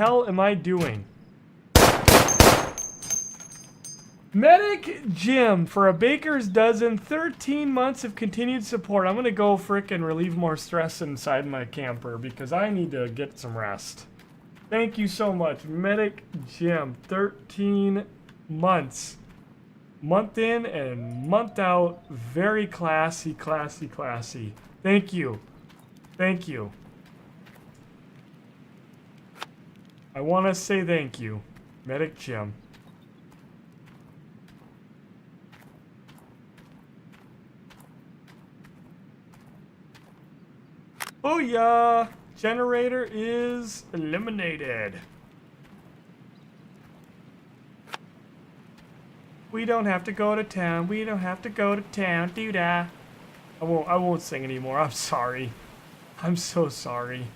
hell am I doing? Medic Jim for a baker's dozen, 13 months of continued support. I'm gonna go frickin' relieve more stress inside my camper because I need to get some rest. Thank you so much, Medic Jim. 13 months. Month in and month out. Very classy, classy, classy. Thank you. Thank you. I want to say thank you, Medic Jim. Booyah! Generator is eliminated. We don't have to go to town. We don't have to go to town. Doo-dah. I won't sing anymore. I'm sorry. I'm so sorry.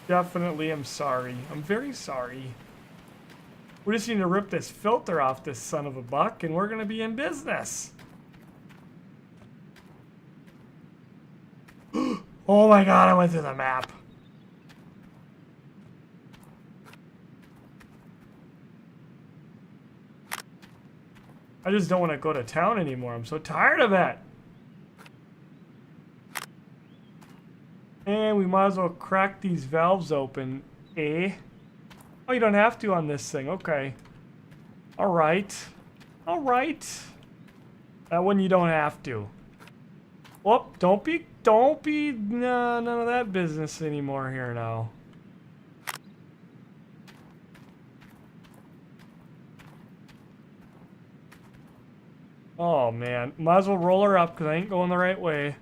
Definitely I'm sorry. I'm very sorry. We just need to rip this filter off this son of a buck and we're gonna be in business. Oh my god, I went through the map. I just don't want to go to town anymore. I'm so tired of it. And we might as well crack these valves open, eh? Oh, you don't have to on this thing. Okay. Alright. Alright. That one you don't have to. Whoop, don't be, no, none of that business anymore here now. Oh man, might as well roll her up because I ain't going the right way.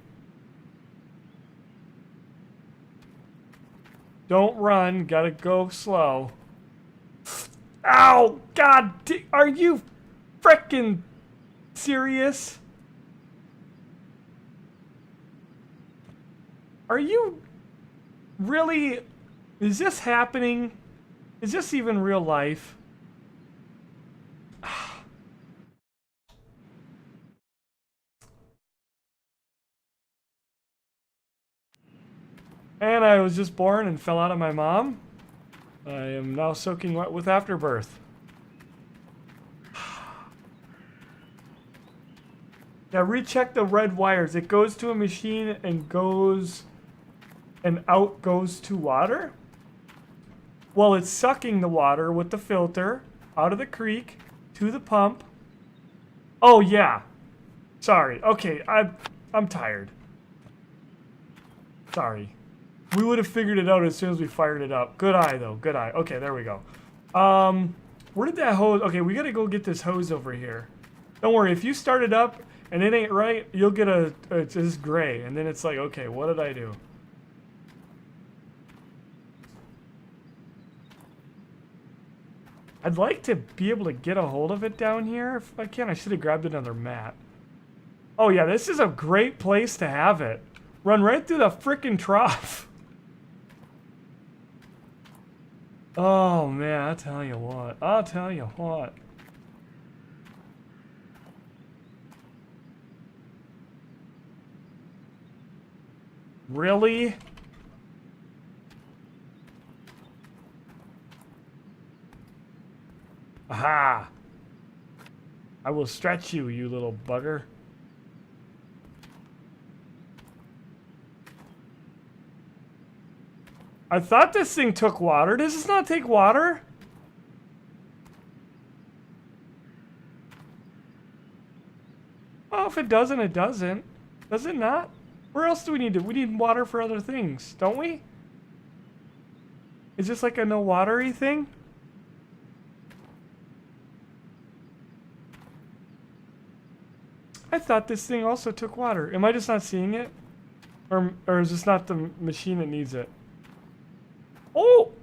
Don't run, gotta go slow. Ow! God, are you frickin' serious? Are you really? Is this happening? Is this even real life? And I was just born and fell out of my mom. I am now soaking wet with afterbirth. Now recheck the red wires. It goes to a machine and goes and out goes to water. Well, it's sucking the water with the filter out of the creek to the pump. Oh yeah. Sorry. Okay, I'm tired. Sorry. We would have figured it out as soon as we fired it up. Good eye, though. Good eye. Okay, there we go. Where did that hose... Okay, we gotta go get this hose over here. Don't worry, if you start it up and it ain't right, you'll get it's just gray. And then it's like, okay, what did I do? I'd like to be able to get a hold of it down here. If I can, I should have grabbed another mat. Oh, yeah, this is a great place to have it. Run right through the frickin' trough. Oh, man, I'll tell you what. I'll tell you what. Really? Aha! I will stretch you, you little bugger. I thought this thing took water. Does this not take water? Well, if it doesn't, it doesn't. Does it not? Where else do we need it? We need water for other things, don't we? Is this like a no watery thing? I thought this thing also took water. Am I just not seeing it? Or is this not the machine that needs it? Oh!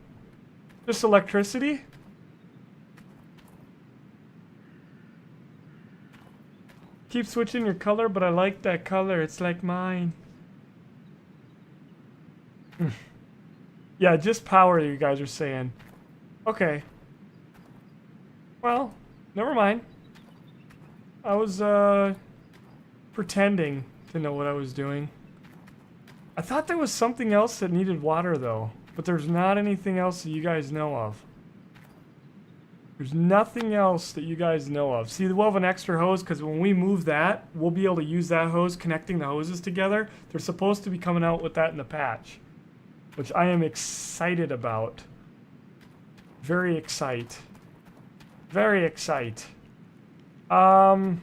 Just electricity? Keep switching your color, but I like that color. It's like mine. Yeah, just power, you guys are saying. Okay. Well, never mind. I was, pretending to know what I was doing. I thought there was something else that needed water, though. But there's not anything else that you guys know of. There's nothing else that you guys know of. See, we'll have an extra hose because when we move that, we'll be able to use that hose connecting the hoses together. They're supposed to be coming out with that in the patch, which I am excited about. Very excited. Very excited. Don't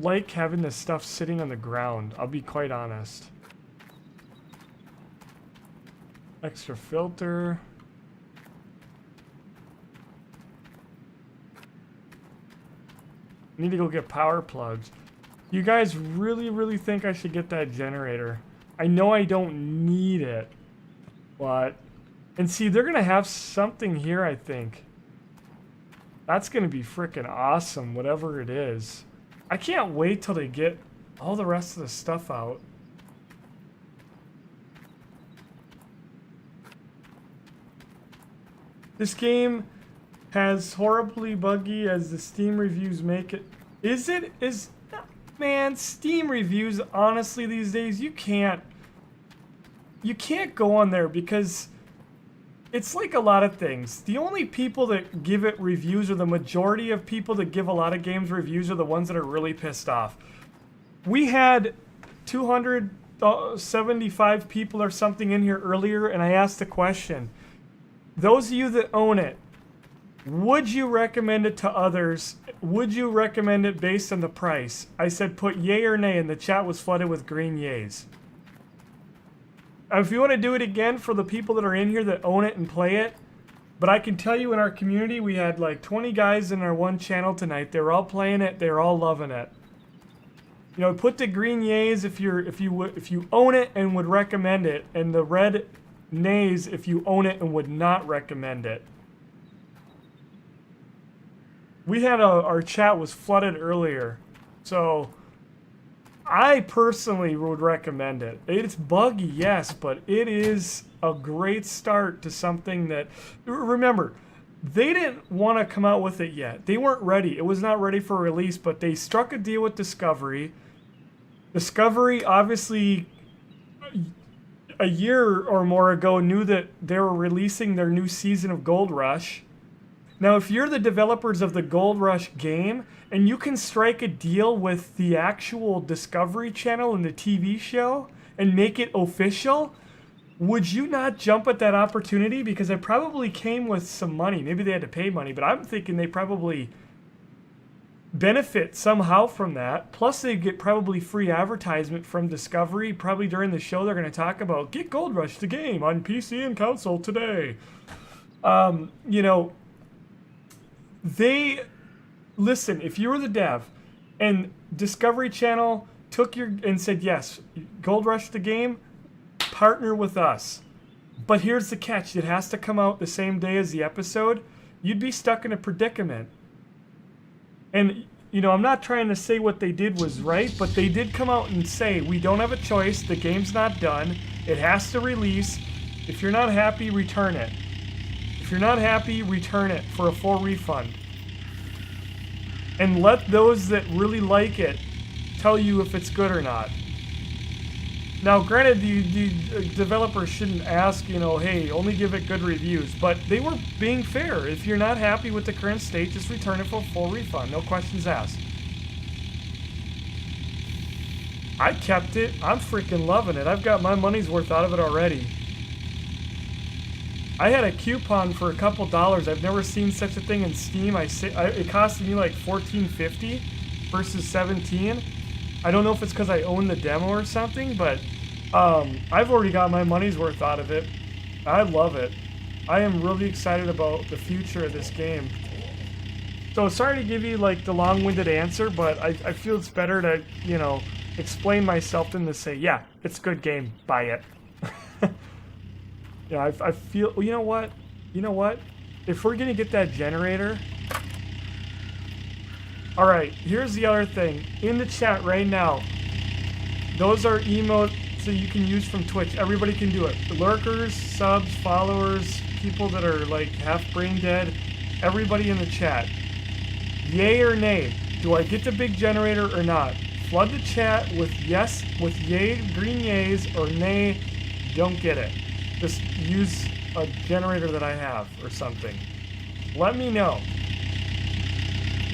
like having this stuff sitting on the ground. I'll be quite honest. Extra filter. Need to go get power plugs. You guys really think I should get that generator? I know I don't need it, but... And see, they're gonna have something here, I think. That's gonna be freaking awesome, whatever it is. I can't wait till they get all the rest of the stuff out. This game has horribly buggy as the Steam reviews make it. Is it? Man, Steam reviews, honestly, these days, you can't go on there because it's like a lot of things. The only people that give it reviews, or the majority of people that give a lot of games reviews, are the ones that are really pissed off. We had 275 people or something in here earlier, and I asked the question, those of you that own it, would you recommend it to others? Would you recommend it based on the price? I said put yay or nay, and the chat was flooded with green yays. If you want to do it again for the people that are in here that own it and play it, but I can tell you in our community, we had like 20 guys in our one channel tonight. They were all playing it. They were all loving it. You know, put the green yays if you own it and would recommend it, and the red nays if you own it and would not recommend it. We had our chat was flooded earlier, so I personally would recommend it. It's buggy, yes, but it is a great start to something that, remember, they didn't want to come out with it yet. They weren't ready. It was not ready for release, but they struck a deal with Discovery. Discovery, obviously, a year or more ago, knew that they were releasing their new season of Gold Rush. Now, if you're the developers of the Gold Rush game, and you can strike a deal with the actual Discovery Channel and the TV show, and make it official, would you not jump at that opportunity? Because it probably came with some money. Maybe they had to pay money, but I'm thinking they probably benefit somehow from that. Plus, they get probably free advertisement from Discovery. Probably during the show, they're going to talk about, get Gold Rush the game on PC and console today. You know, listen, if you were the dev and Discovery Channel took and said, yes, Gold Rush the game, partner with us. But here's the catch, it has to come out the same day as the episode, you'd be stuck in a predicament. And, you know, I'm not trying to say what they did was right, but they did come out and say, we don't have a choice, the game's not done, it has to release, if you're not happy, return it. If you're not happy, return it for a full refund. And let those that really like it tell you if it's good or not. Now, granted, the developers shouldn't ask, you know, hey, only give it good reviews, but they were being fair. If you're not happy with the current state, just return it for a full refund. No questions asked. I kept it. I'm freaking loving it. I've got my money's worth out of it already. I had a coupon for a couple dollars. I've never seen such a thing in Steam. It costed me like $14.50 versus $17. I don't know if it's because I own the demo or something, but I've already got my money's worth out of it. I love it. I am really excited about the future of this game. So sorry to give you like the long-winded answer, but I feel it's better to, you know, explain myself than to say, yeah, it's a good game, buy it. Yeah, I feel, well, you know what? If we're gonna get that generator, all right, here's the other thing. In the chat right now, those are emotes that you can use from Twitch. Everybody can do it. Lurkers, subs, followers, people that are like half brain dead, everybody in the chat. Yay or nay? Do I get the big generator or not? Flood the chat with yes, with yay, green yays, or nay, don't get it. just use a generator that I have or something. Let me know.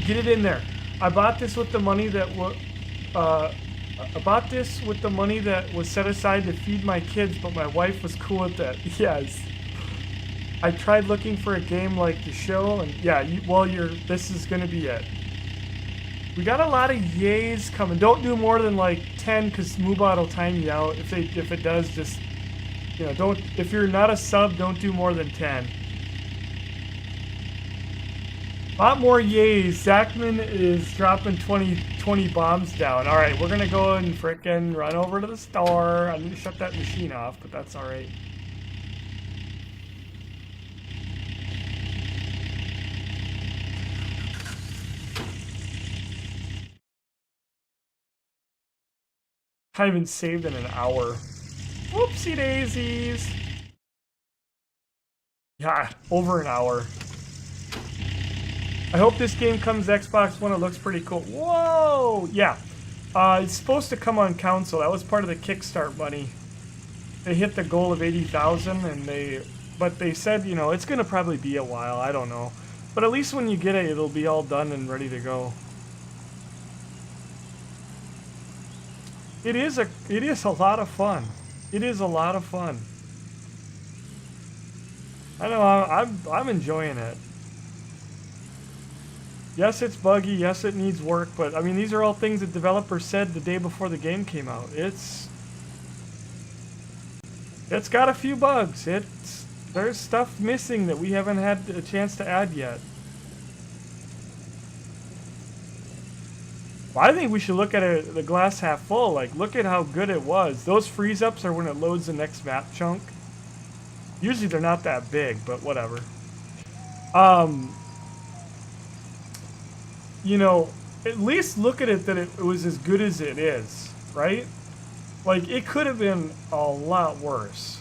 Get it in there. I bought this with the money that was set aside to feed my kids, but my wife was cool with that. Yes. I tried looking for a game like the show, and yeah, this is gonna be it. We got a lot of yays coming. Don't do more than like 10, because Moobot will time you out. If it does, just, you know, don't. If you're not a sub, don't do more than 10. A lot more yays. Zachman is dropping 20 bombs down. All right, we're gonna go and frickin' run over to the store. I need to shut that machine off, but that's all right. I haven't saved in an hour. Whoopsie daisies. Yeah, over an hour. I hope this game comes to Xbox One. It looks pretty cool. Whoa! Yeah. It's supposed to come on console. That was part of the Kickstart money. They hit the goal of 80,000, but they said, you know, it's gonna probably be a while. I don't know. But at least when you get it, it'll be all done and ready to go. It is a lot of fun. It is a lot of fun. I know, I'm enjoying it. Yes, it's buggy. Yes, it needs work. But I mean, these are all things that developers said the day before the game came out. It's got a few bugs. There's stuff missing that we haven't had a chance to add yet. Well, I think we should look at the glass half full. Like, look at how good it was. Those freeze ups are when it loads the next map chunk. Usually they're not that big, but whatever. You know, at least look at it that it was as good as it is, right? Like, it could have been a lot worse.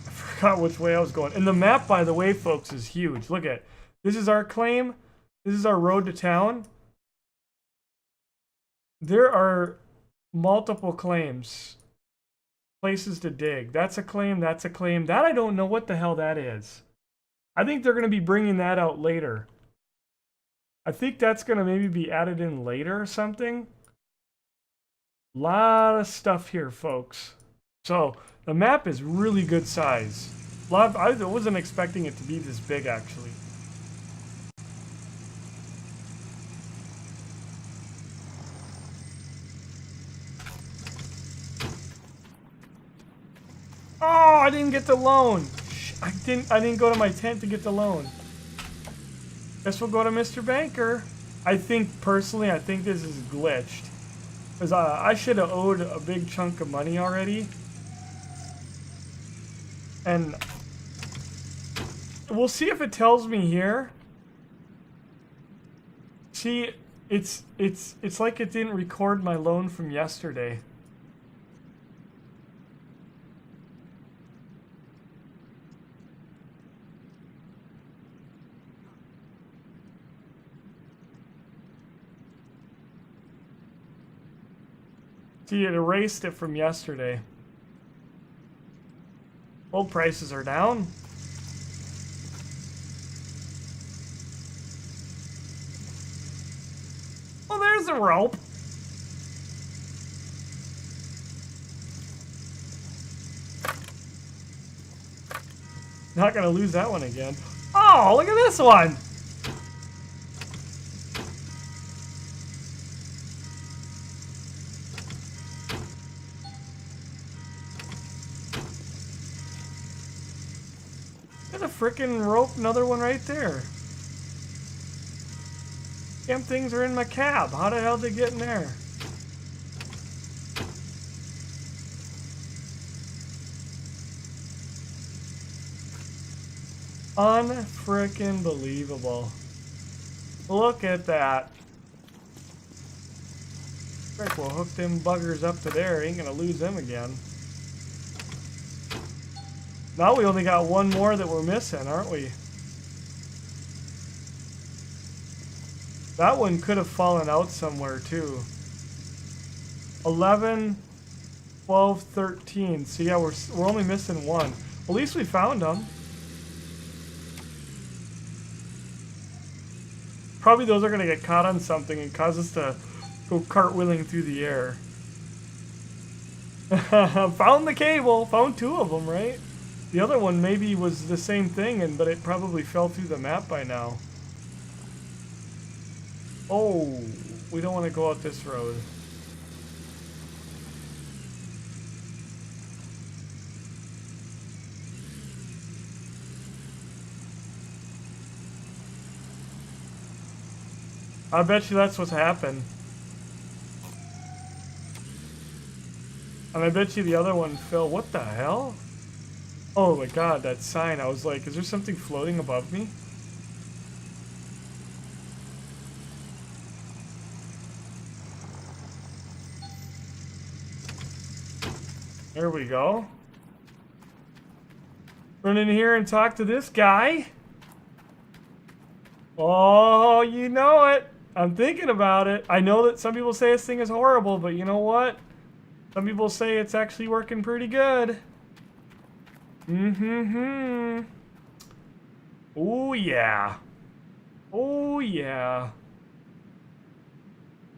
I forgot which way I was going. And the map, by the way, folks, is huge. Look at it. This is our claim. This is our road to town. There are multiple claims. Places to dig. That's a claim. That's a claim. That I don't know what the hell that is. I think they're going to be bringing that out later. I think that's going to maybe be added in later or something. Lot of stuff here, folks. So, the map is really good size. I wasn't expecting it to be this big, actually. Oh, I didn't get the loan. I didn't go to my tent to get the loan. Guess we'll go to Mr. Banker. I think, personally, I think this is glitched. Because I should have owed a big chunk of money already. And we'll see if it tells me here. See, it's like it didn't record my loan from yesterday. See, it erased it from yesterday. Gold prices are down. Well, there's a rope. Not gonna lose that one again. Oh, look at this one. Frickin' rope, another one right there. Damn things are in my cab. How the hell did they get in there? Unfrickin' believable. Look at that. Frick, we'll hook them buggers up to there. Ain't gonna lose them again. Now we only got one more that we're missing, aren't we? That one could have fallen out somewhere too. 11, 12, 13. So yeah, we're only missing one. At least we found them. Probably those are gonna get caught on something and cause us to go cartwheeling through the air. Found the cable. Found 2 of them, right? The other one maybe was the same thing, but it probably fell through the map by now. Oh, we don't want to go out this road. I bet you that's what's happened. And I bet you the other one fell. What the hell? Oh my god, that sign. I was like, is there something floating above me? There we go. Run in here and talk to this guy. Oh, you know it. I'm thinking about it. I know that some people say this thing is horrible, but you know what? Some people say it's actually working pretty good. Mm-hmm. Oh, yeah. Oh, yeah.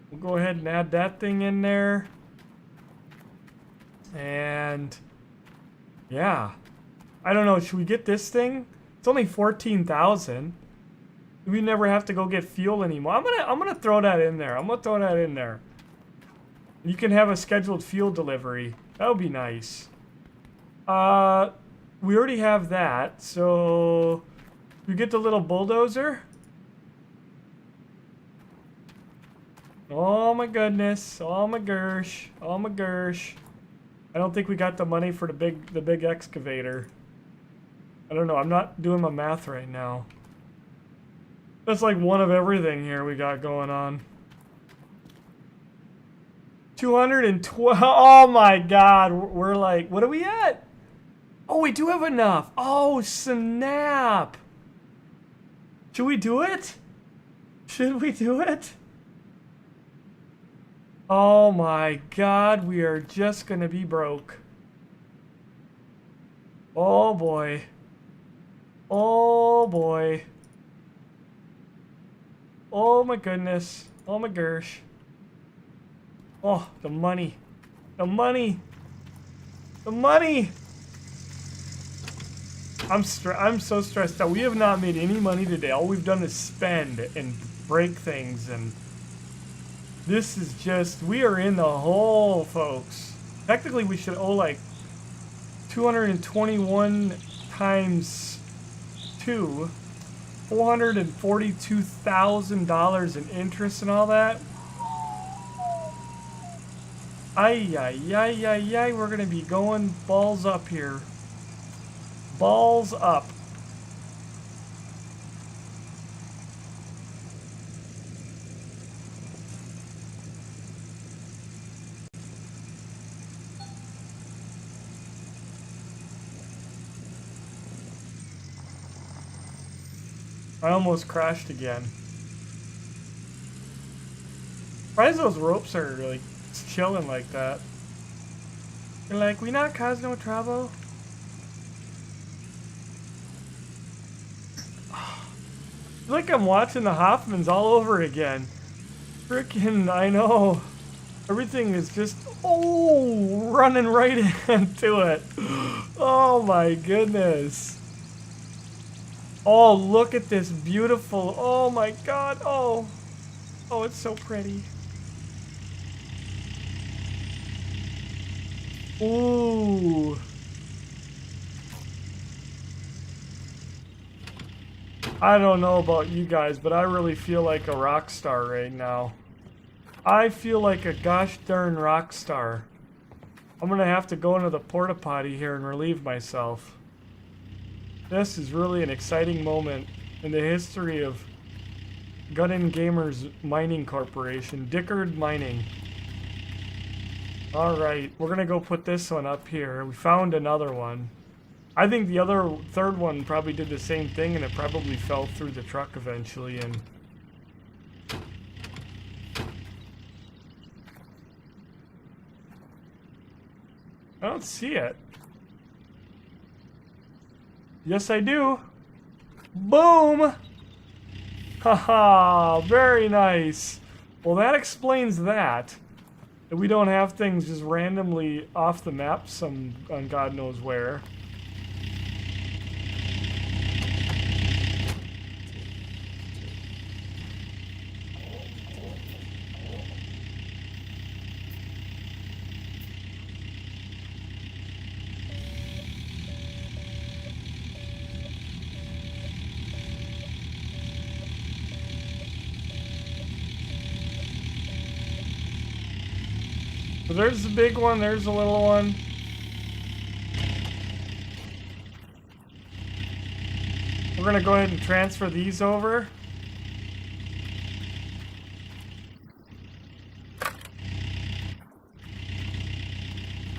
We'll go ahead and add that thing in there. And yeah. I don't know, should we get this thing? It's only 14,000. We never have to go get fuel anymore. I'm gonna throw that in there. I'm gonna throw that in there. You can have a scheduled fuel delivery. That would be nice. We already have that, so we get the little bulldozer. Oh my goodness. Oh my gersh. Oh my gersh. I don't think we got the money for the big excavator. I don't know. I'm not doing my math right now. That's like one of everything here we got going on. 212. Oh my god. We're like, what are we at? Oh, we do have enough. Oh, snap. Should we do it? Should we do it? Oh my god, we are just gonna be broke. Oh boy. Oh boy. Oh my goodness. Oh my gosh. Oh, the money. The money. The money. I'm so stressed out. We have not made any money today. All we've done is spend and break things, and this is just, we are in the hole, folks. Technically, we should owe like 221 times 2, $442,000 in interest and all that. Ay, ay, ay, ay, ay, we're gonna be going balls up here. Balls up. I almost crashed again. Why is those ropes are like chilling like that? You're like, we not cause no trouble. Like I'm watching the Hoffmans all over again. Frickin', I know. Everything is just, oh, running right into it. Oh my goodness. Oh, look at this beautiful, oh my god, oh. Oh, it's so pretty. Ooh. I don't know about you guys, but I really feel like a rock star right now. I feel like a gosh darn rock star. I'm gonna have to go into the porta potty here and relieve myself. This is really an exciting moment in the history of GunninGamerz Mining Corporation, Dickard Mining. Alright, we're gonna go put this one up here. We found another one. I think the third one probably did the same thing, and it probably fell through the truck eventually, and I don't see it. Yes, I do. Boom! Haha, very nice. Well, that explains that. That we don't have things just randomly off the map on God knows where. So there's the big one, there's the little one. We're gonna go ahead and transfer these over.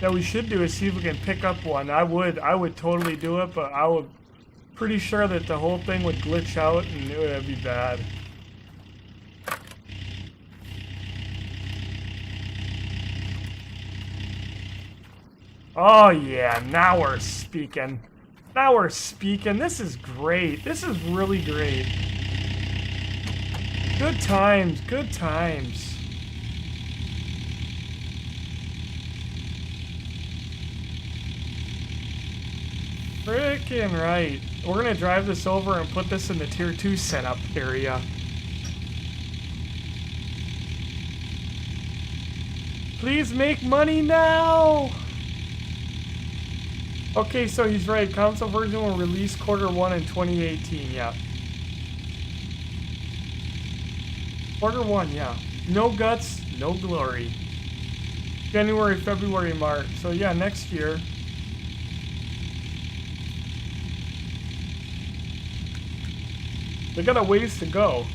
That we should do is see if we can pick up one. I would totally do it, but I would pretty sure that the whole thing would glitch out and it would be bad. Oh yeah, now we're speaking. Now we're speaking. This is great. This is really great. Good times, good times. Frickin' right. We're gonna drive this over and put this in the tier 2 setup area. Please make money now! Okay, so he's right. Console version will release Q1 in 2018, yeah. Q1, yeah. No guts, no glory. January, February, March. So yeah, next year. They got a ways to go.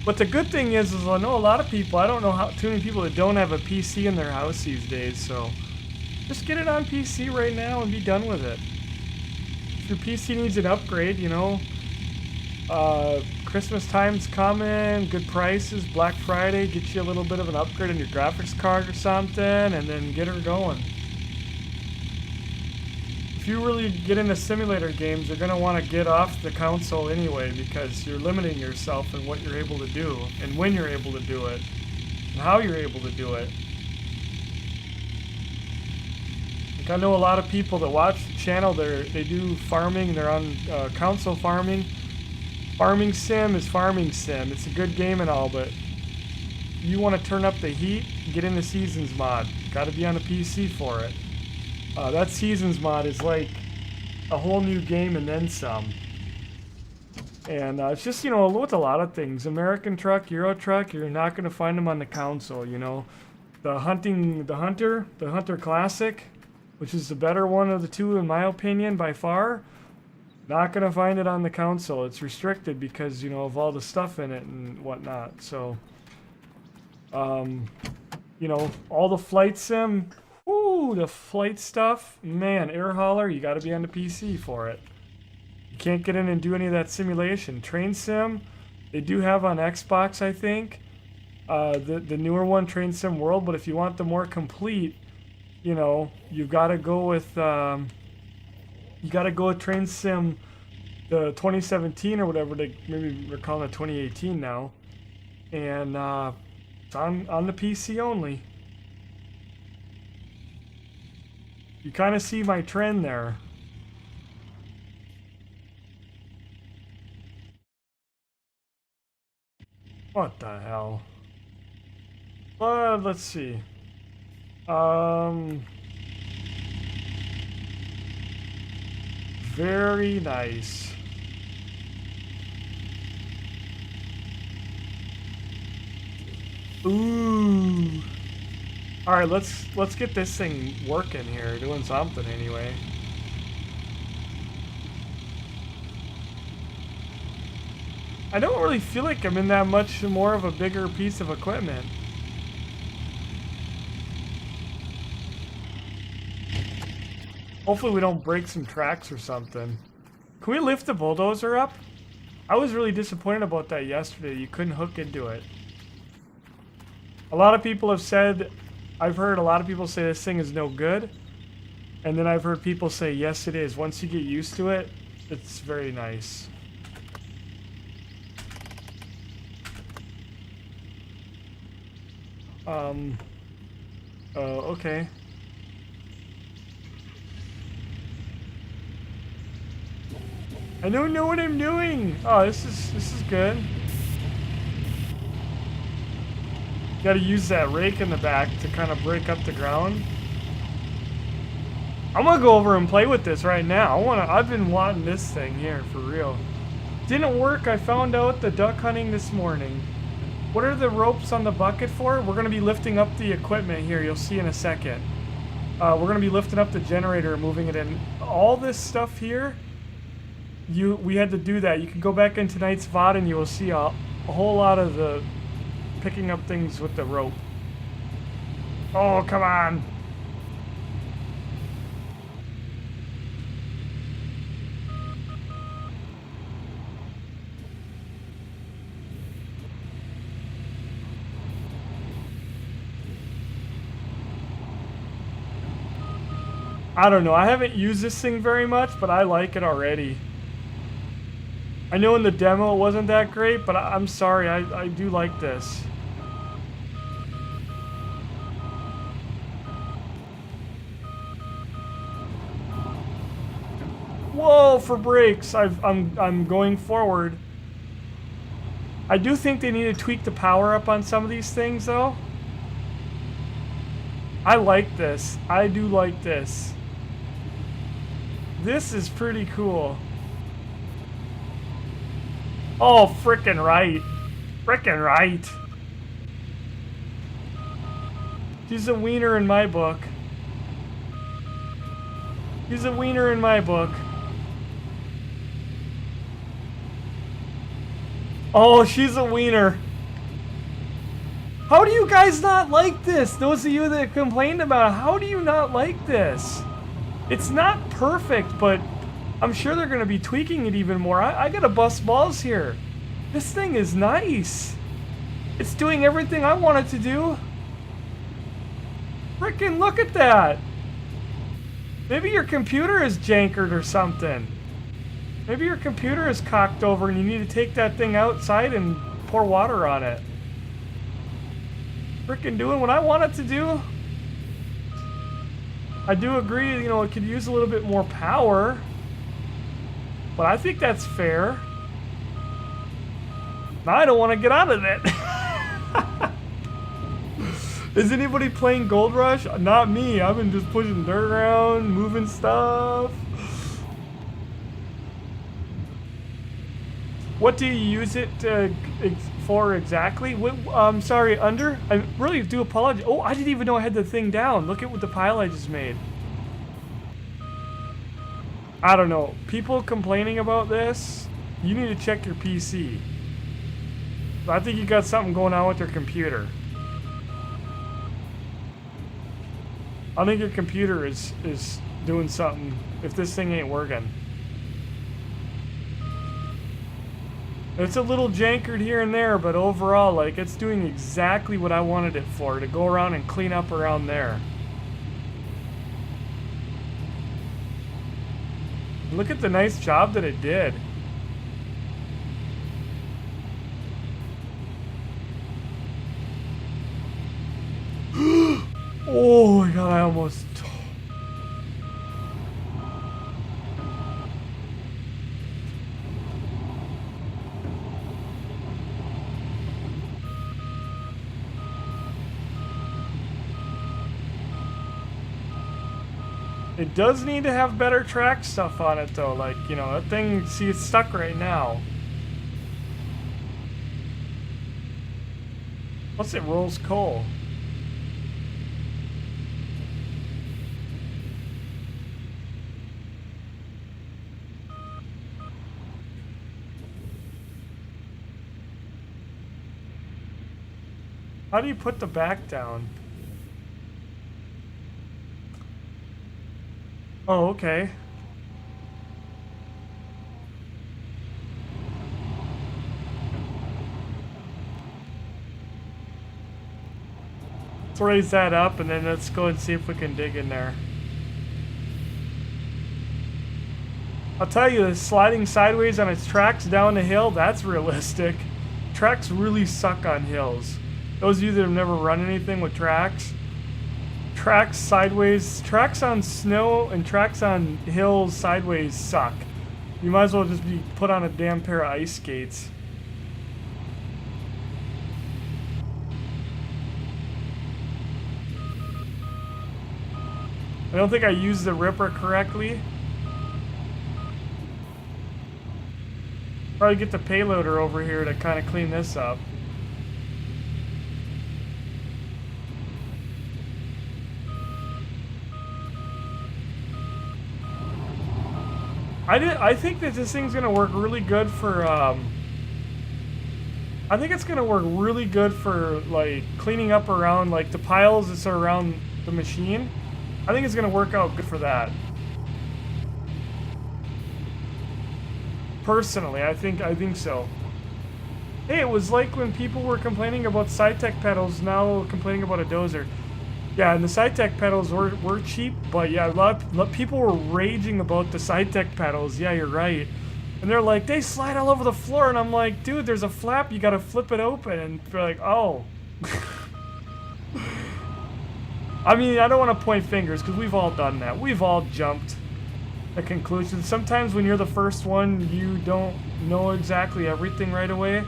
But the good thing is I know a lot of people, I don't know too many people that don't have a PC in their house these days, so just get it on PC right now and be done with it. If your PC needs an upgrade, you know, Christmas time's coming, good prices, Black Friday, get you a little bit of an upgrade on your graphics card or something, and then get her going. If you really get into simulator games, you're going to want to get off the console anyway, because you're limiting yourself in what you're able to do, and when you're able to do it, and how you're able to do it. Like I know a lot of people that watch the channel, they do farming, they're on console farming. Farming sim is farming sim. It's a good game and all, but you want to turn up the heat, get in the Seasons mod. Got to be on a PC for it. That Seasons mod is like a whole new game and then some. And it's just, you know, with a lot of things. American Truck, Euro Truck, you're not going to find them on the console, you know. The Hunter Classic, which is the better one of the two in my opinion by far, not going to find it on the console. It's restricted because, you know, of all the stuff in it and whatnot. So, you know, all the flight sim... Ooh, the flight stuff, man, air hauler, you gotta be on the PC for it. You can't get in and do any of that simulation. Train sim, they do have on Xbox, I think. The newer one, Train Sim World, but if you want the more complete, you know, you've gotta go with, Train Sim, the 2017 or whatever, maybe we're calling it 2018 now. And, it's on the PC only. You kind of see my trend there. What the hell? Let's see. Very nice. Ooh. All right, let's get this thing working here, doing something anyway. I don't really feel like I'm in that much more of a bigger piece of equipment. Hopefully we don't break some tracks or something. Can we lift the bulldozer up? I was really disappointed about that yesterday. You couldn't hook into it. A lot of people have said, I've heard a lot of people say this thing is no good. And then I've heard people say, yes, it is. Once you get used to it, it's very nice. Oh, okay. I don't know what I'm doing. Oh, this is good. Got to use that rake in the back to kind of break up the ground. I'm gonna go over and play with this right now. I've been wanting this thing here for real. Didn't work. I found out the duck hunting this morning. What are the ropes on the bucket for? We're gonna be lifting up the equipment here. You'll see in a second. We're gonna be lifting up the generator and moving it in. All this stuff here, we had to do that. You can go back in tonight's VOD and you will see a whole lot of the picking up things with the rope. Oh, come on. I don't know. I haven't used this thing very much, but I like it already. I know in the demo it wasn't that great, but I'm sorry. I do like this. Whoa, for brakes. I'm going forward. I do think they need to tweak the power up on some of these things, though. I like this. I do like this. This is pretty cool. Oh, frickin' right. Frickin' right. He's a wiener in my book. He's a wiener in my book. Oh, she's a wiener. How do you guys not like this? Those of you that complained about it, how do you not like this? It's not perfect, but I'm sure they're going to be tweaking it even more. I got to bust balls here. This thing is nice. It's doing everything I want it to do. Frickin' look at that. Maybe your computer is jankered or something. Maybe your computer is cocked over and you need to take that thing outside and pour water on it. Frickin' doing what I want it to do. I do agree, you know, it could use a little bit more power. But I think that's fair. Now I don't want to get out of it. Is anybody playing Gold Rush? Not me. I've been just pushing dirt around, moving stuff. What do you use it for exactly? I'm sorry, Under. I really do apologize. Oh, I didn't even know I had the thing down. Look at what the pile I just made. I don't know. People complaining about this, you need to check your PC. I think you got something going on with your computer. I think your computer is doing something if this thing ain't working. It's a little jankered here and there, but overall, like, it's doing exactly what I wanted it for, to go around and clean up around there. Look at the nice job that it did. Oh my god, I almost... It does need to have better track stuff on it though, like, you know, that thing, see, it's stuck right now. Plus it rolls coal. How do you put the back down? Oh, okay. Let's raise that up and then let's go and see if we can dig in there. I'll tell you, sliding sideways on its tracks down the hill, that's realistic. Tracks really suck on hills. Those of you that have never run anything with tracks, tracks sideways, tracks on snow and tracks on hills sideways suck. You might as well just be put on a damn pair of ice skates. I don't think I used the ripper correctly. Probably get the payloader over here to kind of clean this up. I think that this thing's gonna work really good for I think it's gonna work really good for like cleaning up around like the piles that are around the machine. I think it's gonna work out good for that. Personally, I think so. Hey, it was like when people were complaining about SciTech pedals, now complaining about a dozer. Yeah, and the SciTech pedals were cheap, but yeah, a lot of people were raging about the SciTech pedals. Yeah, you're right. And they're like, they slide all over the floor, and I'm like, dude, there's a flap, you gotta flip it open, and they're like, oh. I mean, I don't want to point fingers, because we've all done that. We've all jumped at conclusions. Sometimes when you're the first one, you don't know exactly everything right away.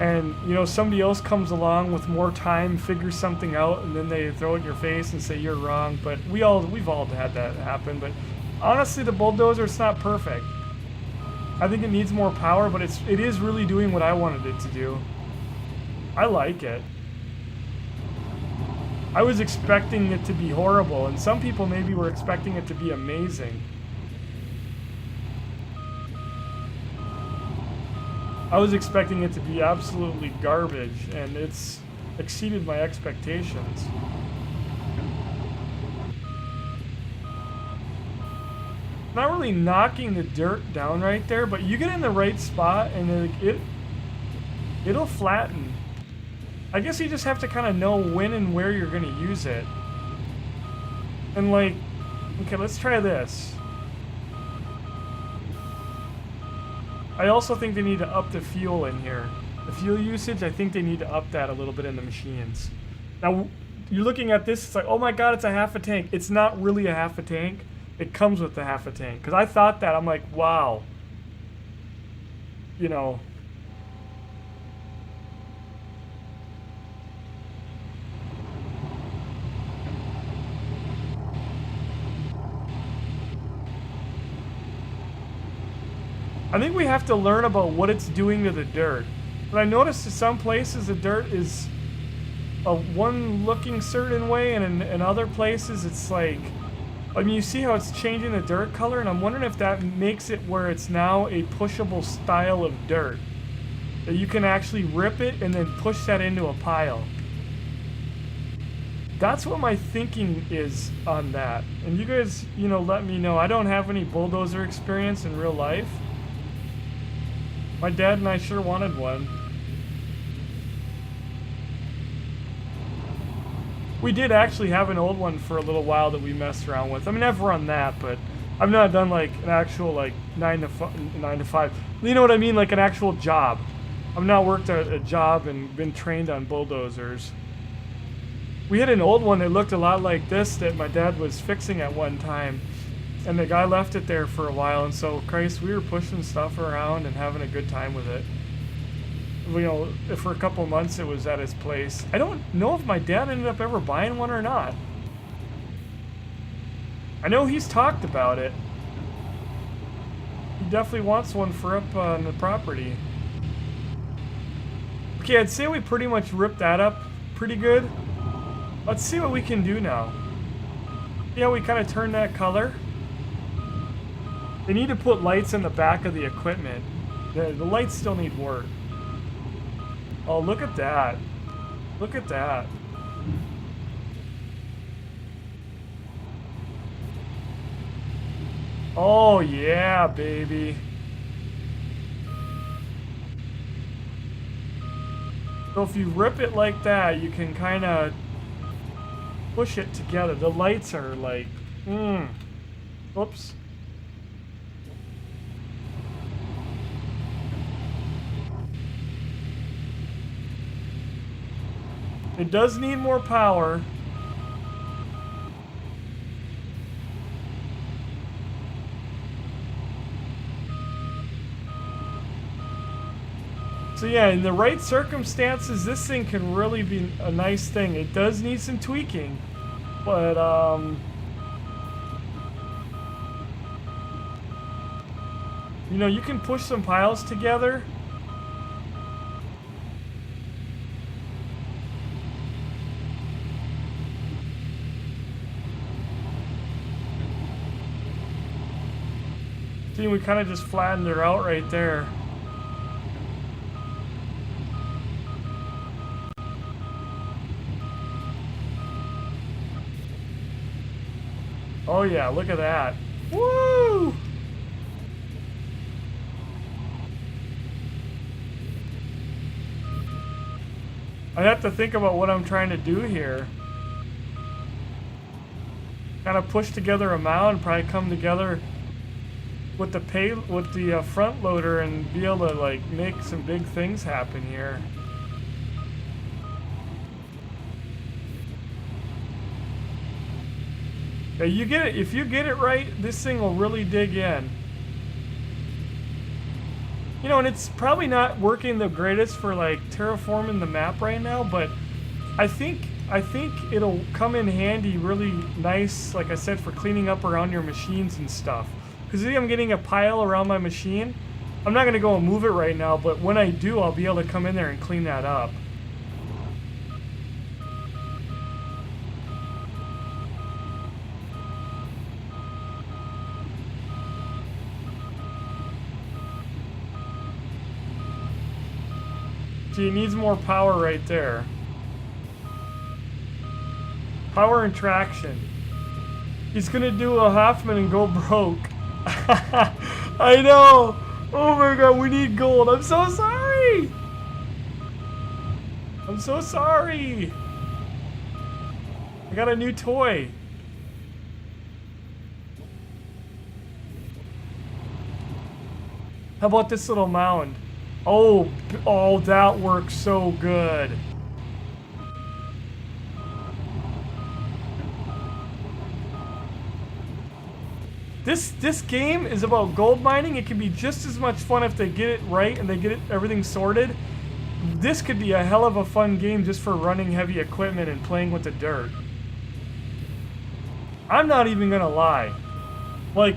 And, you know, somebody else comes along with more time, figures something out, and then they throw it in your face and say you're wrong. But we've all had that happen. But honestly, the bulldozer, it's not perfect. I think it needs more power, but it is really doing what I wanted it to do. I like it. I was expecting it to be horrible, and some people maybe were expecting it to be amazing. I was expecting it to be absolutely garbage, and it's exceeded my expectations. Not really knocking the dirt down right there, but you get in the right spot and it'll flatten. I guess you just have to kind of know when and where you're going to use it. And like, okay, let's try this. I also think they need to up the fuel in here. The fuel usage, I think they need to up that a little bit in the machines. Now, you're looking at this, it's like, oh my god, it's a half a tank. It's not really a half a tank. It comes with the half a tank. Because I thought that, I'm like, wow. You know. I think we have to learn about what it's doing to the dirt. But I noticed in some places the dirt is one looking certain way, and in other places it's like, I mean, you see how it's changing the dirt color, and I'm wondering if that makes it where it's now a pushable style of dirt. That you can actually rip it and then push that into a pile. That's what my thinking is on that. And you guys, you know, let me know. I don't have any bulldozer experience in real life. My dad and I sure wanted one. We did actually have an old one for a little while that we messed around with. I mean, I've run that, but I've not done like an actual like 9 to 5. You know what I mean? Like an actual job. I've not worked a job and been trained on bulldozers. We had an old one that looked a lot like this that my dad was fixing at one time. And the guy left it there for a while, and so, Christ, we were pushing stuff around and having a good time with it. You know, for a couple months it was at his place. I don't know if my dad ended up ever buying one or not. I know he's talked about it. He definitely wants one for up on the property. Okay, I'd say we pretty much ripped that up pretty good. Let's see what we can do now. See how we kind of turn that color? They need to put lights in the back of the equipment. The lights still need work. Oh, look at that. Look at that. Oh, yeah, baby. So if you rip it like that, you can kind of push it together. The lights are like, Oops. It does need more power. So yeah, in the right circumstances, this thing can really be a nice thing. It does need some tweaking, but you know, you can push some piles together. See, we kind of just flattened her out right there. Oh yeah, look at that. Woo! I have to think about what I'm trying to do here. Kind of push together a mound, probably come together with the front loader and be able to like make some big things happen here. Yeah, you get it. If you get it right, this thing will really dig in. You know, and it's probably not working the greatest for like terraforming the map right now, but I think it'll come in handy really nice, like I said, for cleaning up around your machines and stuff. Because see, I'm getting a pile around my machine. I'm not going to go and move it right now, but when I do, I'll be able to come in there and clean that up. See, it needs more power right there. Power and traction. He's gonna do a Hoffman and go broke. I know! Oh my god, we need gold. I'm so sorry! I'm so sorry! I got a new toy. How about this little mound? Oh, that works so good. This game is about gold mining. It can be just as much fun if they get it right and they get everything sorted. This could be a hell of a fun game just for running heavy equipment and playing with the dirt. I'm not even gonna lie. Like,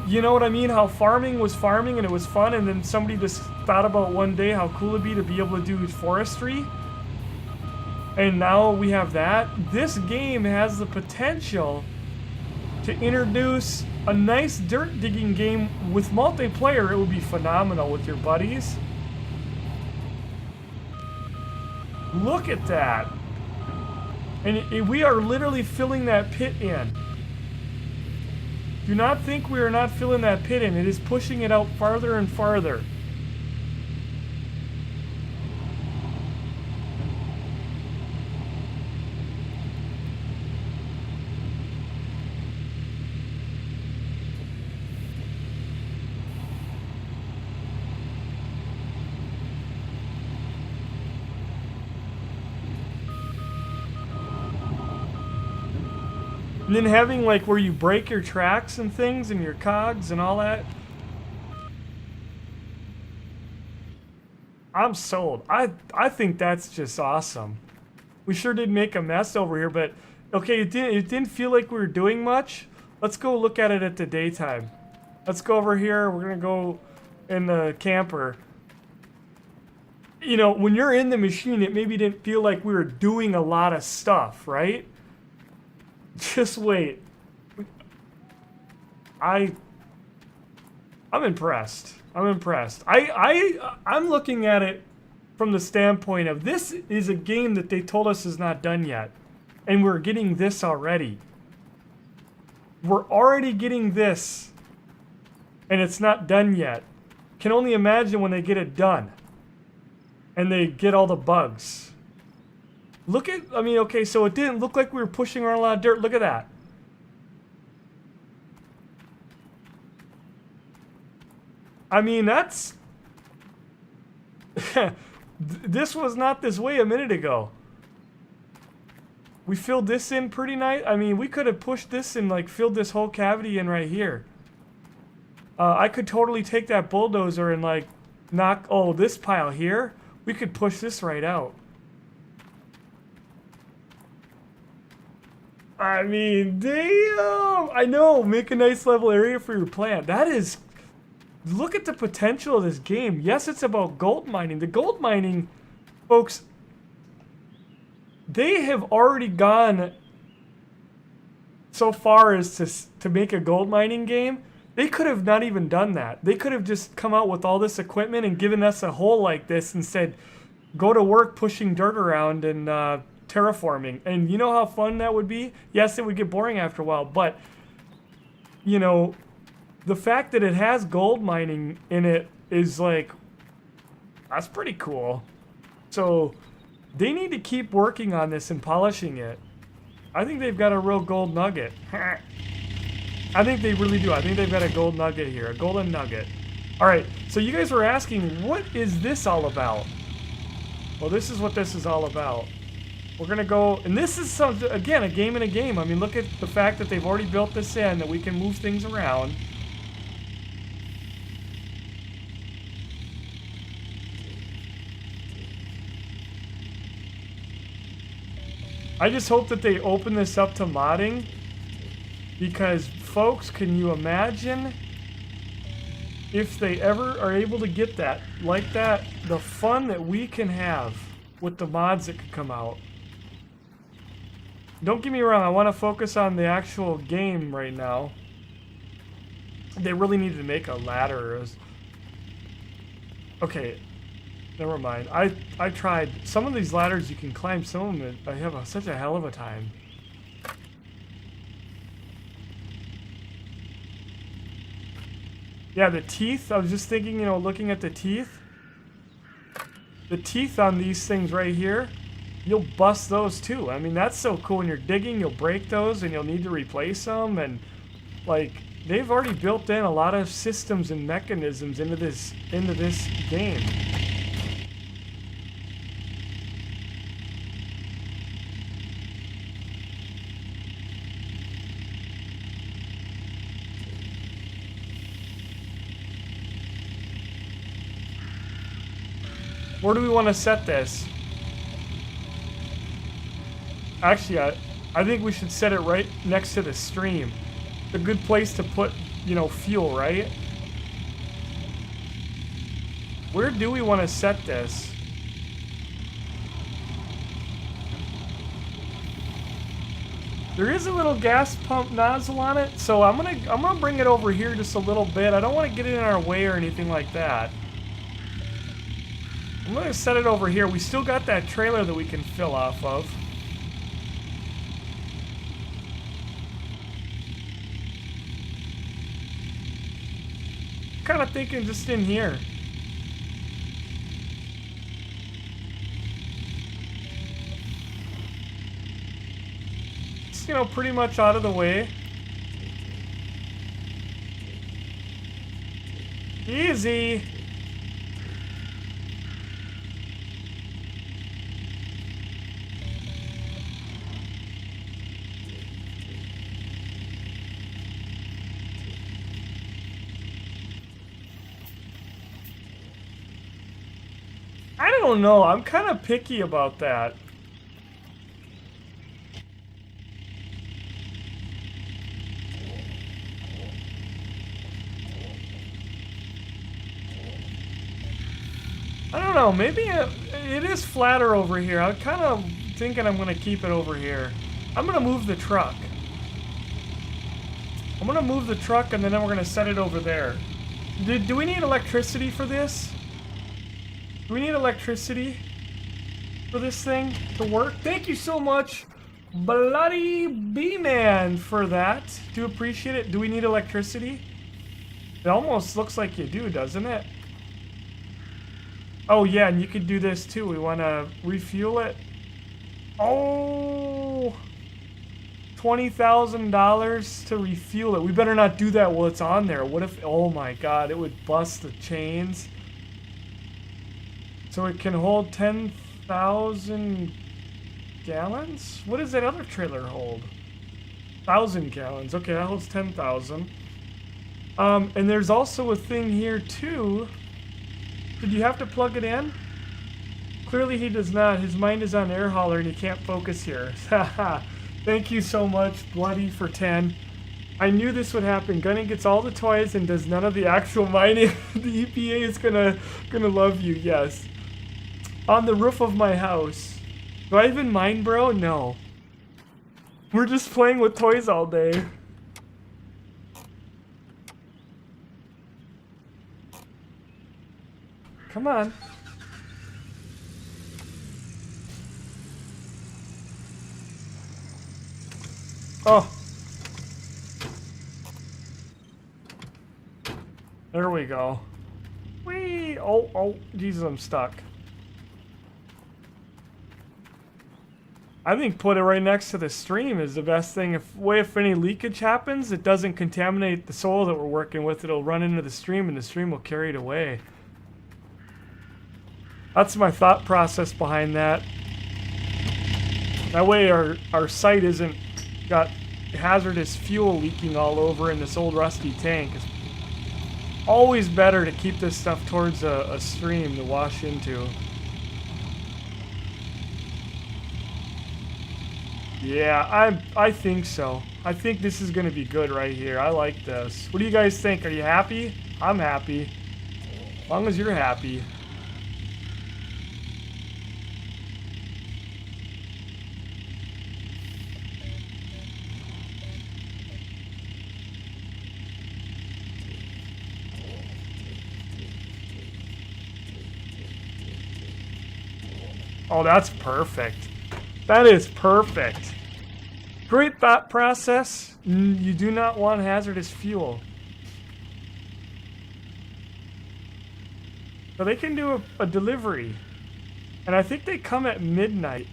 you know what I mean? How farming was farming and it was fun, and then somebody just thought about one day how cool it'd be able to do forestry. And now we have that. This game has the potential to introduce a nice dirt digging game with multiplayer. It would be phenomenal with your buddies. Look at that. And we are literally filling that pit in. Do not think we are not filling that pit in. It is pushing it out farther and farther. And then having like where you break your tracks and things and your cogs and all that. I'm sold. I think that's just awesome. We sure did make a mess over here, but okay, it didn't feel like we were doing much. Let's go look at it at the daytime. Let's go over here. We're gonna go in the camper. You know, when you're in the machine, it maybe didn't feel like we were doing a lot of stuff, right? Just wait. I'm impressed. I'm impressed. I'm looking at it from the standpoint of this is a game that they told us is not done yet. And we're getting this already. We're already getting this. And it's not done yet. Can only imagine when they get it done. And they get all the bugs. Look at, I mean, okay, so it didn't look like we were pushing around a lot of dirt. Look at that. I mean, that's... This was not this way a minute ago. We filled this in pretty nice. I mean, we could have pushed this and like filled this whole cavity in right here. I could totally take that bulldozer and like knock, oh, this pile here. We could push this right out. I mean, damn. I know, make a nice level area for your plant. That is, look at the potential of this game. Yes, it's about gold mining. The gold mining, folks, they have already gone so far as to make a gold mining game. They could have not even done that. They could have just come out with all this equipment and given us a hole like this and said, go to work pushing dirt around and terraforming. And you know how fun that would be? Yes, it would get boring after a while, but, you know, the fact that it has gold mining in it is like, that's pretty cool. So they need to keep working on this and polishing it. I think they've got a real gold nugget. I think they really do. I think they've got a gold nugget here, a golden nugget. All right, so you guys were asking, what is this all about? Well, this is what this is all about. We're gonna go, and this is some, again, a game in a game. I mean, look at the fact that they've already built this in, that we can move things around. I just hope that they open this up to modding, because folks, can you imagine if they ever are able to get that, like that, the fun that we can have with the mods that could come out. Don't get me wrong, I want to focus on the actual game right now. They really needed to make a ladder. Okay. Never mind. I tried. Some of these ladders you can climb. Some of them I have such a hell of a time. Yeah, the teeth. I was just thinking, you know, looking at the teeth. The teeth on these things right here, you'll bust those too. I mean, that's so cool. When you're digging, you'll break those and you'll need to replace them. And like, they've already built in a lot of systems and mechanisms into this game. Where do we want to set this? Actually, I think we should set it right next to the stream. It's a good place to put, you know, fuel, right? Where do we want to set this? There is a little gas pump nozzle on it, so I'm gonna bring it over here just a little bit. I don't want to get it in our way or anything like that. I'm going to set it over here. We still got that trailer that we can fill off of. Kind of thinking just in here. Just, you know, pretty much out of the way. Easy. I don't know. I'm kind of picky about that. I don't know. Maybe it is flatter over here. I'm kind of thinking I'm going to keep it over here. I'm going to move the truck. I'm going to move the truck and then we're going to set it over there. Do we need electricity for this? Do we need electricity for this thing to work? Thank you so much, Bloody B-Man, for that. Do appreciate it. Do we need electricity? It almost looks like you do, doesn't it? Oh yeah, and you could do this too. We want to refuel it. Oh, $20,000 to refuel it. We better not do that while it's on there. What if, oh my god, it would bust the chains. So it can hold 10,000 gallons? What does that other trailer hold? 1,000 gallons. Okay, that holds 10,000. And there's also a thing here too. Did you have to plug it in? Clearly he does not. His mind is on air hauler and he can't focus here. Haha. Thank you so much, Bloody, for 10. I knew this would happen. Gunning gets all the toys and does none of the actual mining. The EPA is gonna love you, yes. On the roof of my house. Do I even mine, bro? No. We're just playing with toys all day. Come on. Oh. There we go. Whee! Oh, Jesus, I'm stuck. I think put it right next to the stream is the best thing. If any leakage happens, it doesn't contaminate the soil that we're working with. It'll run into the stream and the stream will carry it away. That's my thought process behind that. That way our site isn't got hazardous fuel leaking all over in this old rusty tank. It's always better to keep this stuff towards a stream to wash into. Yeah, I think so. I think this is gonna be good right here. I like this. What do you guys think? Are you happy? I'm happy. As long as you're happy. Oh, that's perfect. That is perfect. Great thought process. You do not want hazardous fuel. So they can do a delivery. And I think they come at midnight.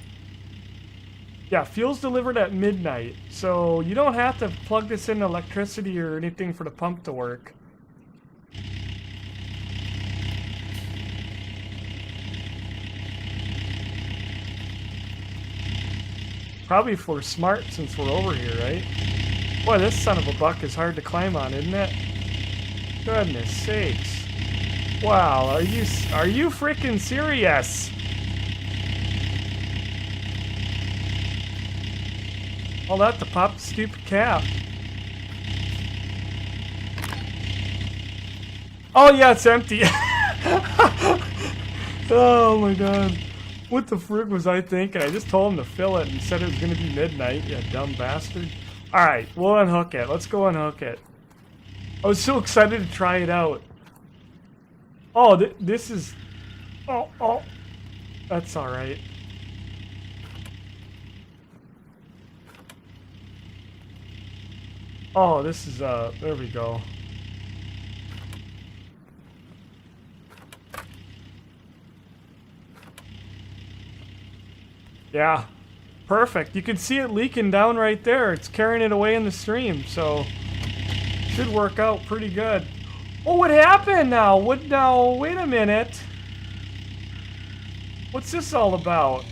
Yeah, fuel's delivered at midnight. So you don't have to plug this in electricity or anything for the pump to work. Probably if we're smart since we're over here, right? Boy, this son of a buck is hard to climb on, isn't it? Goodness sakes. Wow, are you freaking serious? All that to pop the stupid cap. Oh yeah, it's empty. Oh my god. What the frick was I thinking? I just told him to fill it and said it was going to be midnight. You dumb bastard. Alright, we'll unhook it. Let's go unhook it. I was so excited to try it out. Oh, this is... Oh. That's alright. Oh, this is, there we go. Yeah, perfect. You can see it leaking down right there. It's carrying it away in the stream, so should work out pretty good. Oh, what happened now? What now? Wait a minute. What's this all about?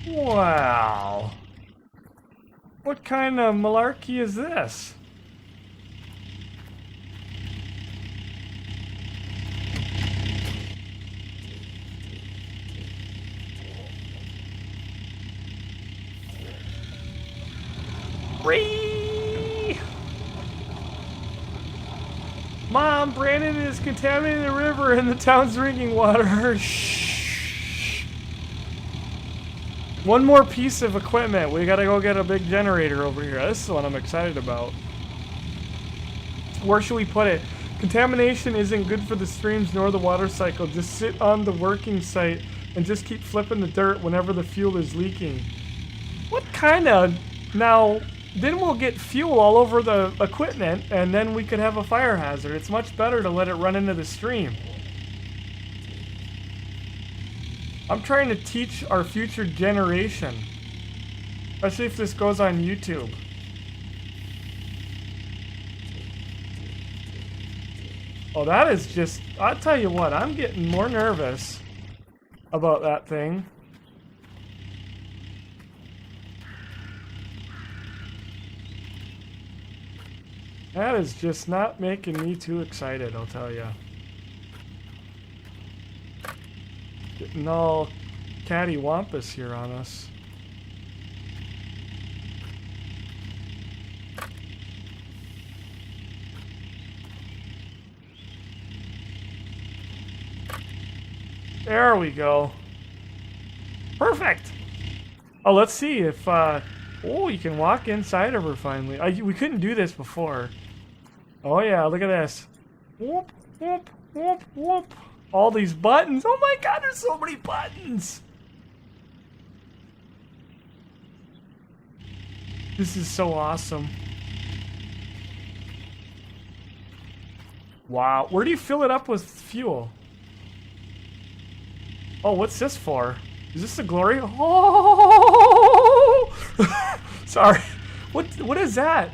Wow. What kind of malarkey is this? Whee! Mom, Brandon is contaminating the river and the town's drinking water. Shh. One more piece of equipment. We gotta go get a big generator over here. This is what I'm excited about. Where should we put it? Contamination isn't good for the streams nor the water cycle. Just sit on the working site and just keep flipping the dirt whenever the fuel is leaking. What kind of... Now... then we'll get fuel all over the equipment, and then we could have a fire hazard. It's much better to let it run into the stream. I'm trying to teach our future generation, especially if this goes on YouTube. Oh, that is just, I'll tell you what, I'm getting more nervous about that thing. That is just not making me too excited, I'll tell you. Getting all cattywampus here on us. There we go. Perfect! Oh, let's see if, oh, you can walk inside of her finally. We couldn't do this before. Oh yeah, look at this. Whoop, whoop, whoop, whoop. All these buttons. Oh my god, there's so many buttons! This is so awesome. Wow, where do you fill it up with fuel? Oh, what's this for? Is this the glory? Oh! Sorry. What is that?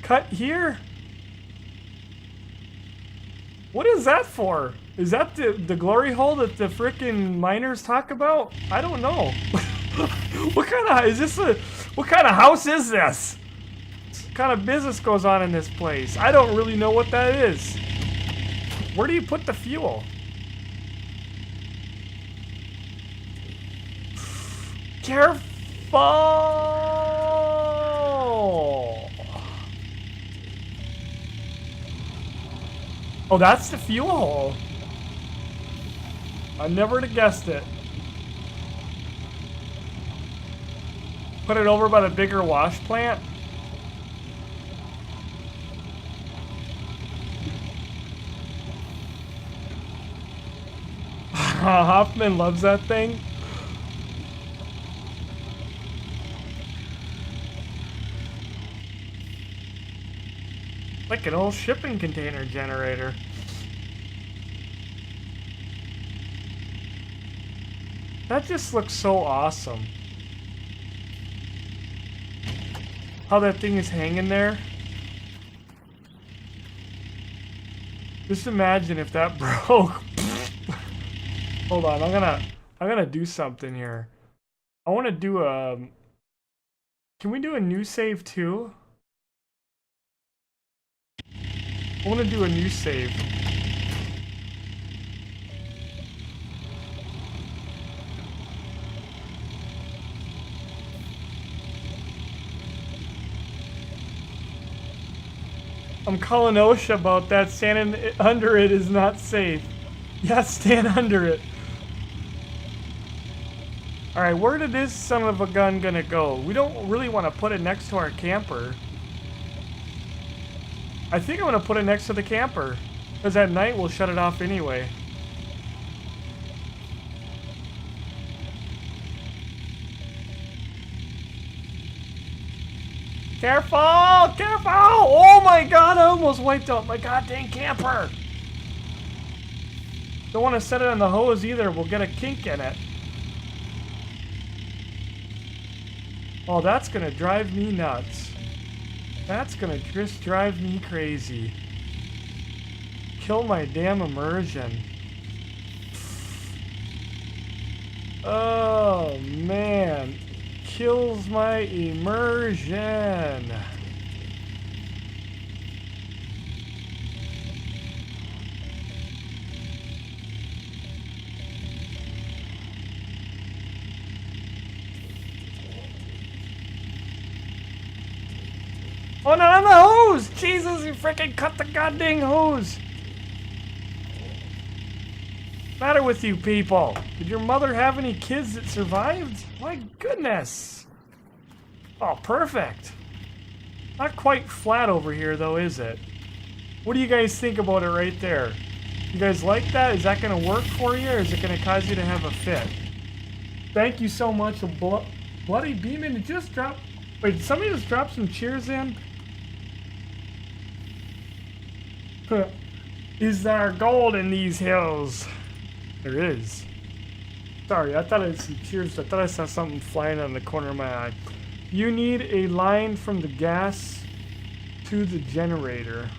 Cut here? What is that for? Is that the glory hole that the frickin' miners talk about? I don't know. What kind of house is this? What kind of business goes on in this place? I don't really know what that is. Where do you put the fuel? Careful! Oh, that's the fuel hole. I never would have guessed it. Put it over by the bigger wash plant. Hoffman loves that thing. Like an old shipping container generator. That just looks so awesome. How that thing is hanging there. Just imagine if that broke. Hold on, I'm gonna do something here. I want to do a. Can we do a new save too? I want to do a new save. I'm calling OSHA about that. Standing under it is not safe. Yeah, stand under it. Alright, where did this son of a gun gonna go? We don't really want to put it next to our camper. I think I'm gonna put it next to the camper, because at night we'll shut it off anyway. Careful! Careful! Oh my god, I almost wiped out my goddamn camper! Don't want to set it on the hose either, we'll get a kink in it. Oh, that's gonna drive me nuts. That's gonna just drive me crazy. Kill my damn immersion. Oh man. Kills my immersion. Oh, not on the hose! Jesus, you freaking cut the goddamn hose! What's the matter with you people? Did your mother have any kids that survived? My goodness! Oh, perfect! Not quite flat over here though, is it? What do you guys think about it right there? You guys like that? Is that gonna work for you, or is it gonna cause you to have a fit? Thank you so much, Bloody Beeman. Just dropped Wait, did somebody just drop some cheers in? Is there gold in these hills? There is. Sorry, I thought I had some cheers. I thought I saw something flying on the corner of my eye. You need a line from the gas to the generator.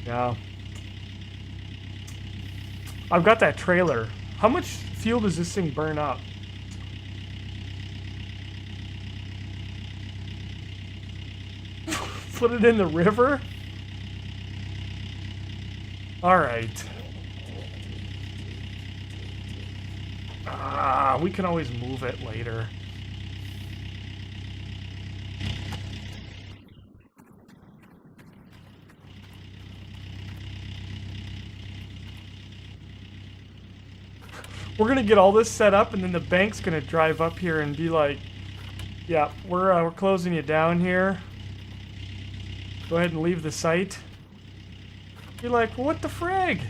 Yeah. I've got that trailer. How much fuel does this thing burn up? Put it in the river? Alright. We can always move it later. We're gonna get all this set up, and then the bank's gonna drive up here and be like, yeah, we're closing you down here. Go ahead and leave the site. You're like, what the frig?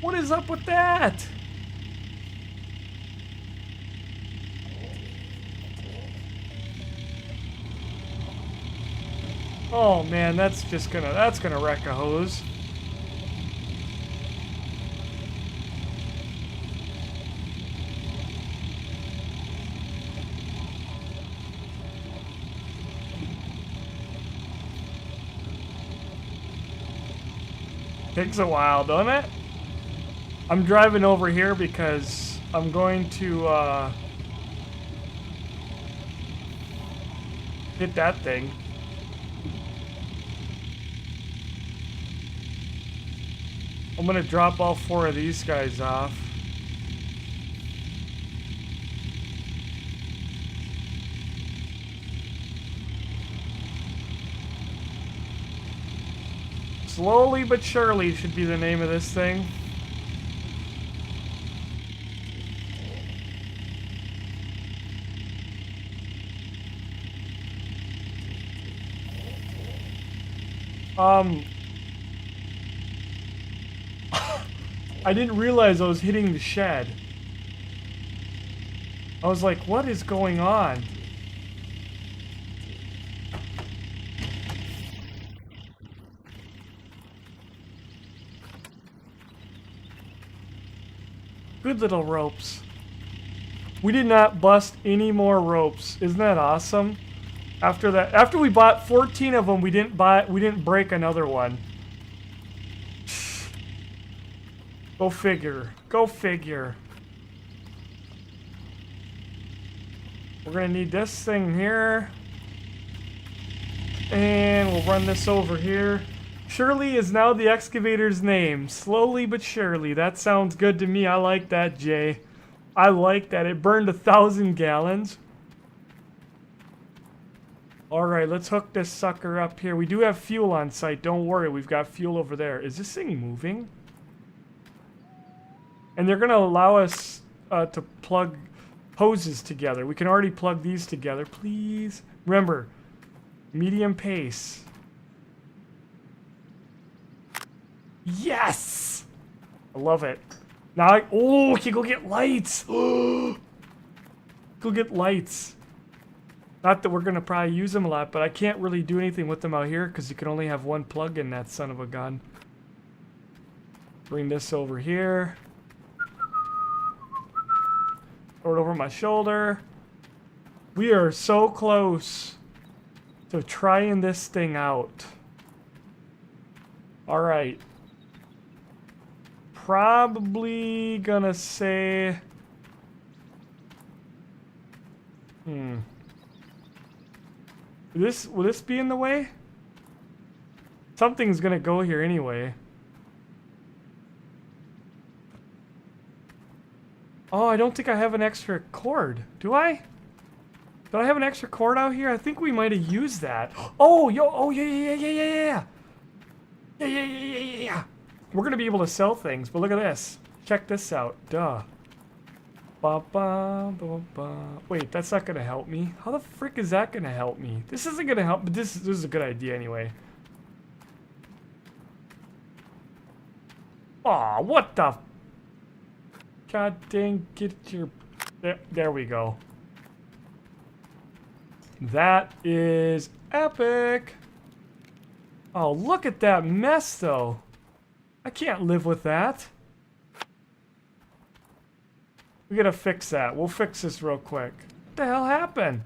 What is up with that? Oh man, that's gonna wreck a hose. Takes a while, doesn't it? I'm driving over here because I'm going to hit that thing. I'm gonna drop all 4 of these guys off. Slowly but surely should be the name of this thing. I didn't realize I was hitting the shed. I was like, what is going on? Good little ropes. We did not bust any more ropes. Isn't that awesome? After that, after we bought 14 of them, we didn't break another one. Go figure. Go figure. We're gonna need this thing here. And we'll run this over here. Shirley is now the excavator's name. Slowly but surely. That sounds good to me. I like that, Jay. I like that. It burned 1,000 gallons. Alright, let's hook this sucker up here. We do have fuel on site. Don't worry. We've got fuel over there. Is this thing moving? And they're going to allow us to plug hoses together. We can already plug these together. Please. Remember, medium pace. Yes! I love it. Now I can go get lights. Go get lights. Not that we're going to probably use them a lot, but I can't really do anything with them out here because you can only have one plug in that son of a gun. Bring this over here. Throw it over my shoulder. We are so close to trying this thing out. All right. Probably gonna say... Will this be in the way? Something's gonna go here anyway. Oh, I don't think I have an extra cord. Do I? Do I have an extra cord out here? I think we might have used that. Oh, yeah. Yeah. We're going to be able to sell things, but look at this. Check this out. Duh. Wait, that's not going to help me. How the frick is that going to help me? This isn't going to help, but this is a good idea anyway. Aw, what the? God dang, get your... There we go. That is epic. Oh, look at that mess, though. I can't live with that. We gotta fix that. We'll fix this real quick. What the hell happened?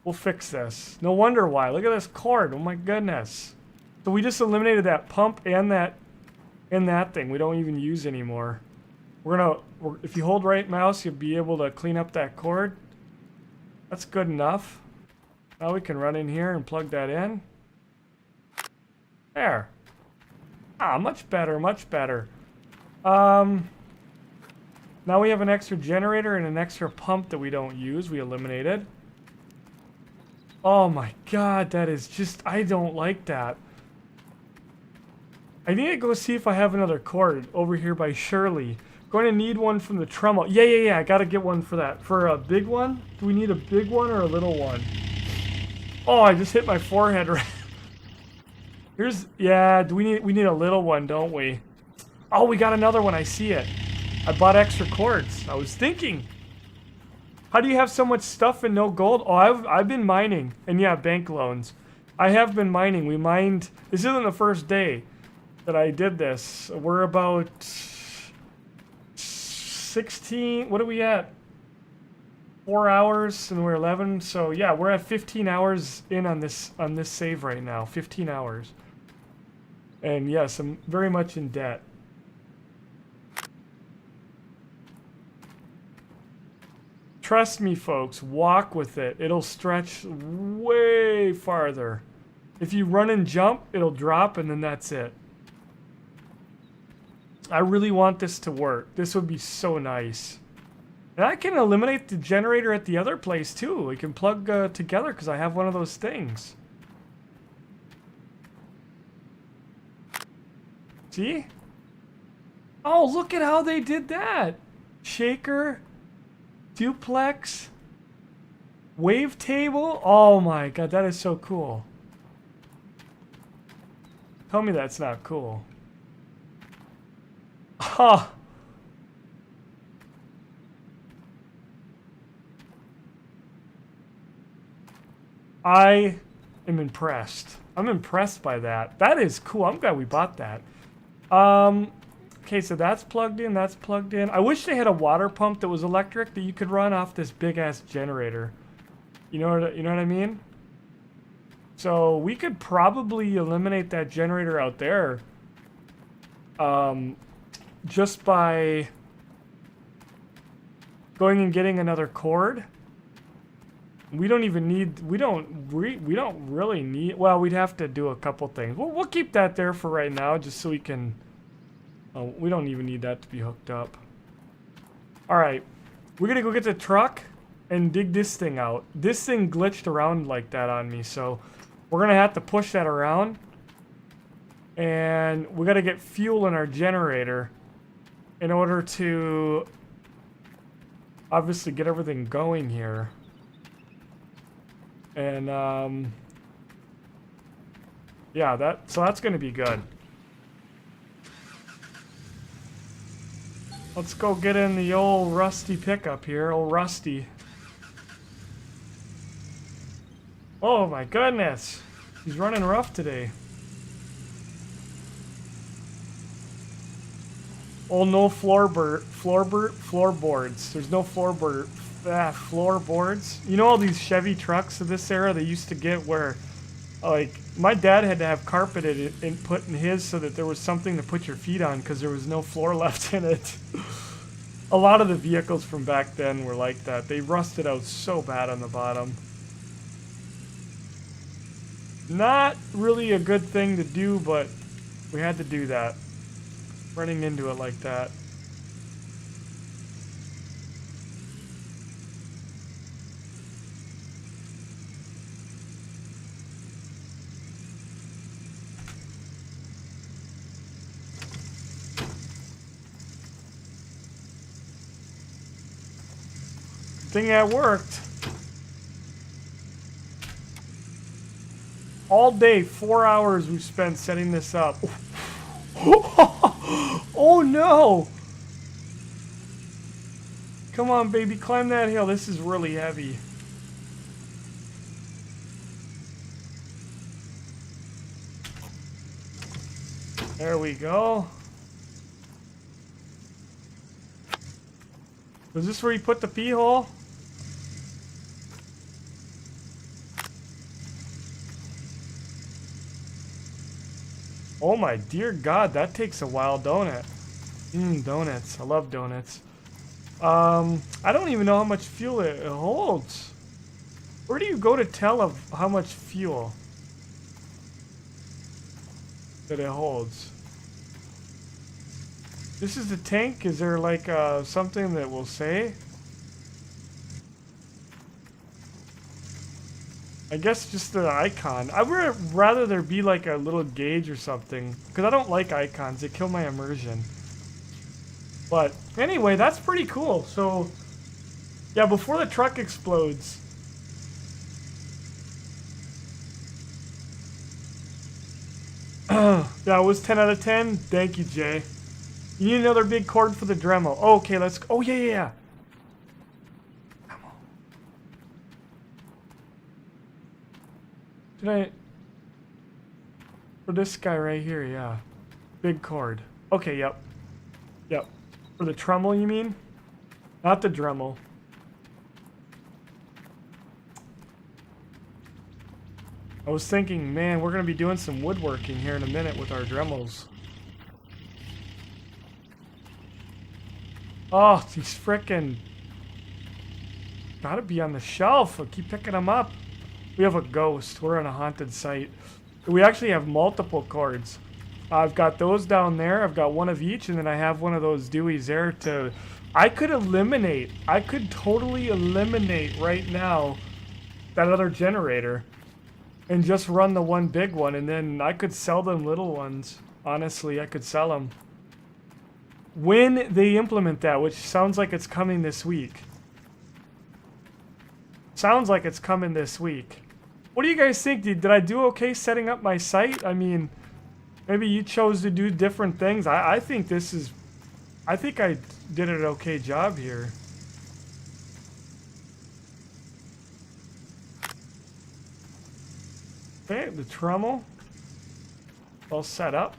We'll fix this. No wonder why. Look at this cord. Oh my goodness. So we just eliminated that pump and that thing we don't even use anymore. If you hold right mouse, you'll be able to clean up that cord. That's good enough. Now we can run in here and plug that in. There. Ah, much better, much better. Now we have an extra generator and an extra pump that we don't use. We eliminated. Oh my god, that is just... I don't like that. I need to go see if I have another cord over here by Shirley. Going to need one from the Tremel. Yeah, I gotta get one for that. For a big one? Do we need a big one or a little one? Oh, I just hit my forehead right. Here's... Yeah, we need a little one, don't we? Oh, we got another one. I see it. I bought extra cords. I was thinking... How do you have so much stuff and no gold? Oh, I've been mining. And yeah, bank loans. I have been mining. We mined... This isn't the first day that I did this. We're about 16... What are we at? 4 hours and we're 11. So yeah, we're at 15 hours in on this save right now. 15 hours. And yes, I'm very much in debt. Trust me, folks, walk with it. It'll stretch way farther. If you run and jump, it'll drop, and then that's it. I really want this to work. This would be so nice. And I can eliminate the generator at the other place, too. We can plug together, because I have one of those things. See? Oh, look at how they did that. Shaker... Duplex, wavetable. Oh my god, that is so cool. Tell me that's not cool. Huh. I am impressed. I'm impressed by that. That is cool. I'm glad we bought that. Okay, so that's plugged in, that's plugged in. I wish they had a water pump that was electric that you could run off this big-ass generator. You know what I mean? So we could probably eliminate that generator out there just by going and getting another cord. We don't even need, we don't really need, well, we'd have to do a couple things. We'll keep that there for right now just so we can... Oh, we don't even need that to be hooked up. Alright. We're gonna go get the truck and dig this thing out. This thing glitched around like that on me, so we're gonna have to push that around. And we gotta get fuel in our generator in order to obviously get everything going here. And yeah, so that's gonna be good. Let's go get in the old Rusty pickup here, old Rusty. Oh my goodness, he's running rough today. Oh, no floorboards. There's no floorboards. You know all these Chevy trucks of this era they used to get where, like, my dad had to have carpeted and put in his so that there was something to put your feet on because there was no floor left in it. A lot of the vehicles from back then were like that. They rusted out so bad on the bottom. Not really a good thing to do, but we had to do that. Running into it like that. Thing that worked. All day, 4 hours we've spent setting this up. Oh no! Come on, baby, climb that hill. This is really heavy. There we go. Was this where you put the pee hole? Oh my dear God, that takes a while, don't it? Donuts. I love donuts. I don't even know how much fuel it holds. Where do you go to tell of how much fuel that it holds? This is the tank. Is there like something that will say? I guess just the icon. I would rather there be like a little gauge or something, because I don't like icons. They kill my immersion. But anyway, that's pretty cool. So yeah, before the truck explodes. Yeah, it was 10 out of 10. Thank you, Jay. You need another big cord for the Dremel. Oh, okay, let's go. Oh, yeah. Did I... For this guy right here, yeah. Big cord. Okay, yep. Yep. For the Tremel, you mean? Not the Dremel. I was thinking, man, we're going to be doing some woodworking here in a minute with our Dremels. Oh, these frickin' gotta be on the shelf. I keep picking them up. We have a ghost. We're on a haunted site. We actually have multiple cords. I've got those down there. I've got one of each, and then I have one of those Deweys there to... I could totally eliminate right now that other generator and just run the one big one, and then I could sell them little ones. Honestly, I could sell them. When they implement that, which sounds like it's coming this week. Sounds like it's coming this week. What do you guys think? Did I do okay setting up my site? I mean, maybe you chose to do different things. I think this is... I think I did an okay job here. Okay, the Tremel. All set up.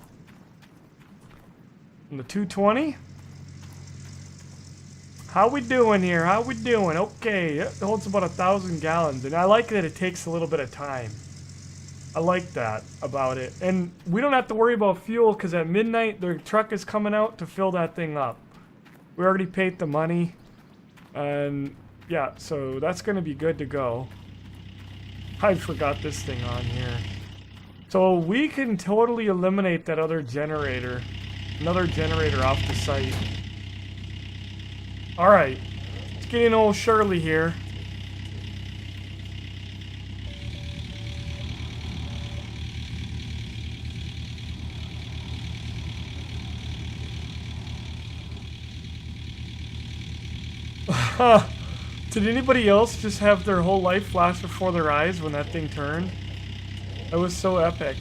And the 220. How we doing here? How we doing? Okay, it holds about 1,000 gallons, and I like that it takes a little bit of time. I like that about it. And we don't have to worry about fuel, because at midnight, the truck is coming out to fill that thing up. We already paid the money. And yeah, so that's going to be good to go. I forgot this thing on here. So we can totally eliminate that other generator. Another generator off the site. Alright. Let's get in old Shirley here. Did anybody else just have their whole life flash before their eyes when that thing turned? That was so epic.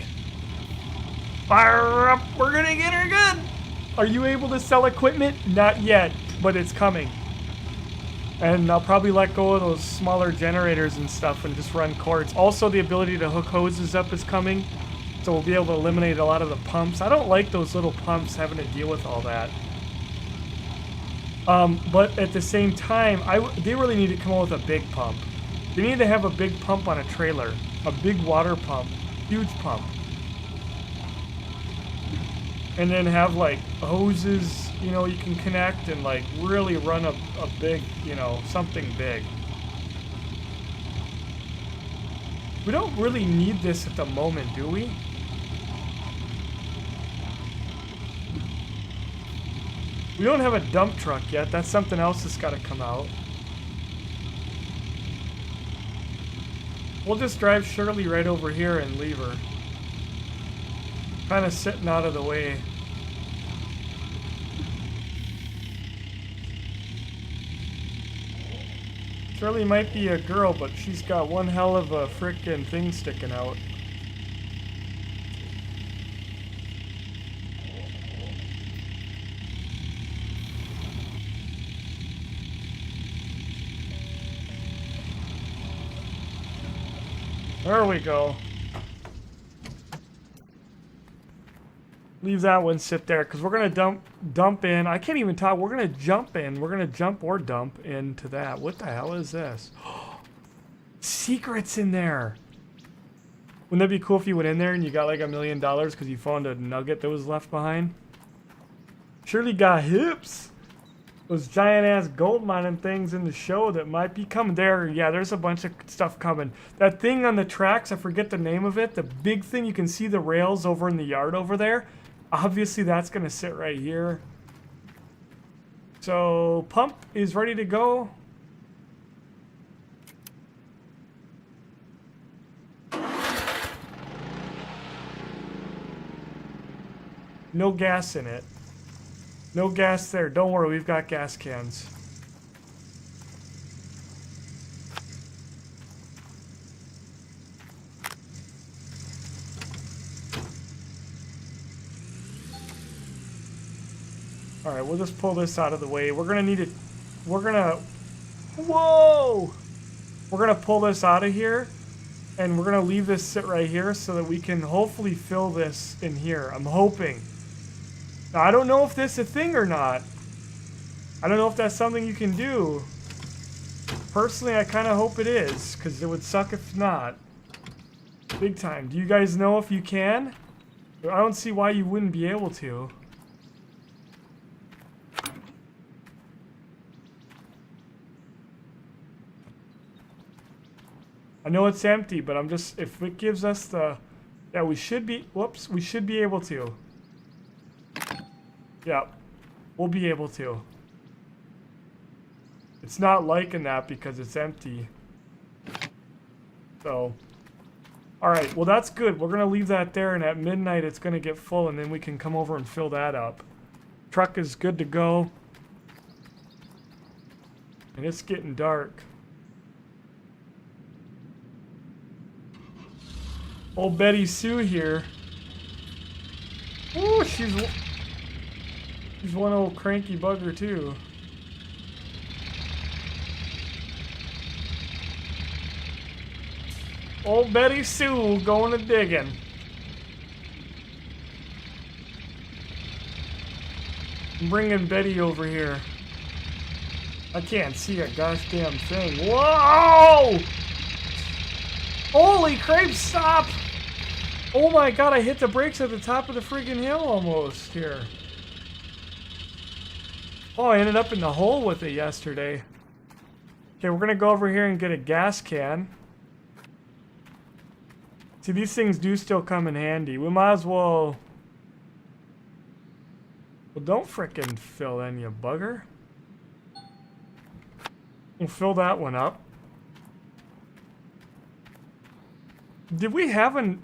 Fire up! We're gonna get her good! Are you able to sell equipment? Not yet, but it's coming. And I'll probably let go of those smaller generators and stuff and just run cords. Also, the ability to hook hoses up is coming, so we'll be able to eliminate a lot of the pumps. I don't like those little pumps having to deal with all that. But at the same time, they really need to come up with a big pump. They need to have a big pump on a trailer. A big water pump. Huge pump. And then have like hoses, you know, you can connect and like really run a big, you know, something big. We don't really need this at the moment, do we? We don't have a dump truck yet. That's something else that's got to come out. We'll just drive Shirley right over here and leave her. Kind of sitting out of the way. Shirley might be a girl, but she's got one hell of a frickin' thing sticking out. There we go. Leave that one sit there because we're gonna dump in. I can't even talk. We're gonna jump in. We're gonna jump or dump into that. What the hell is this? Secrets in there. Wouldn't that be cool if you went in there and you got like $1 million because you found a nugget that was left behind? Surely got hips. Those giant ass gold mining things in the show that might be coming there. Yeah, there's a bunch of stuff coming. That thing on the tracks, I forget the name of it. The big thing, you can see the rails over in the yard over there. Obviously, that's going to sit right here. So, pump is ready to go. No gas in it. No gas there. Don't worry, we've got gas cans. Alright, we'll just pull this out of the way. We're gonna need it. We're gonna... Whoa! We're gonna pull this out of here. And we're gonna leave this sit right here so that we can hopefully fill this in here. I'm hoping. Now, I don't know if this is a thing or not. I don't know if that's something you can do. Personally, I kind of hope it is, because it would suck if not. Big time. Do you guys know if you can? I don't see why you wouldn't be able to. I know it's empty, but I'm just, if it gives us the, yeah, we should be, whoops, we should be able to. Yeah, we'll be able to. It's not liking that because it's empty. So, alright, well that's good. We're gonna leave that there, and at midnight it's gonna get full, and then we can come over and fill that up. Truck is good to go. And it's getting dark. Old Betty Sue here. Ooh, she's one old cranky bugger too. Old Betty Sue going to digging. I'm bringing Betty over here. I can't see a gosh damn thing. Whoa! Holy crepe, stop! Oh my god, I hit the brakes at the top of the friggin' hill almost here. Oh, I ended up in the hole with it yesterday. Okay, we're gonna go over here and get a gas can. See, these things do still come in handy. We might as well... Well, don't frickin' fill in, you bugger. We'll fill that one up. Did we have an...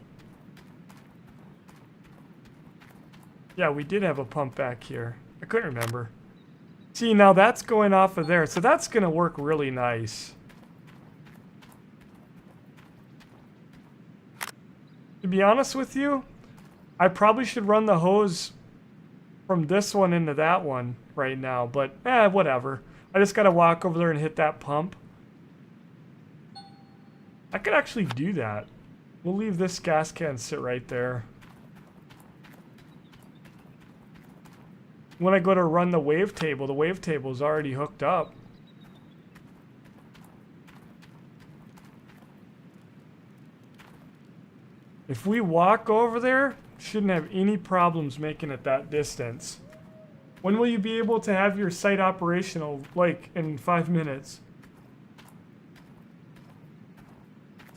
Yeah, we did have a pump back here. I couldn't remember. See, now that's going off of there, so that's going to work really nice. To be honest with you, I probably should run the hose from this one into that one right now, but whatever. I just got to walk over there and hit that pump. I could actually do that. We'll leave this gas can sit right there. When I go to run the wavetable is already hooked up. If we walk over there, shouldn't have any problems making it that distance. When will you be able to have your site operational, like, in 5 minutes?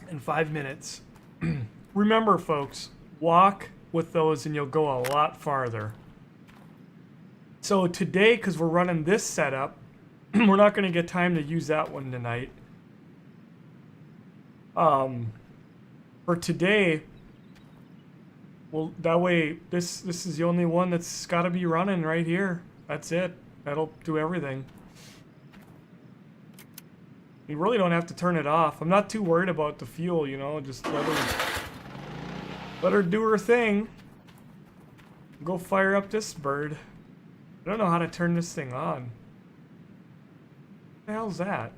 In 5 minutes. Remember, folks, walk with those and you'll go a lot farther. So today, because we're running this setup, we're not going to get time to use that one tonight. For today, well, that way, this is the only one that's got to be running right here. That's it. That'll do everything. You really don't have to turn it off. I'm not too worried about the fuel, you know, just let her do her thing. Go fire up this bird. I don't know how to turn this thing on. What the hell's that?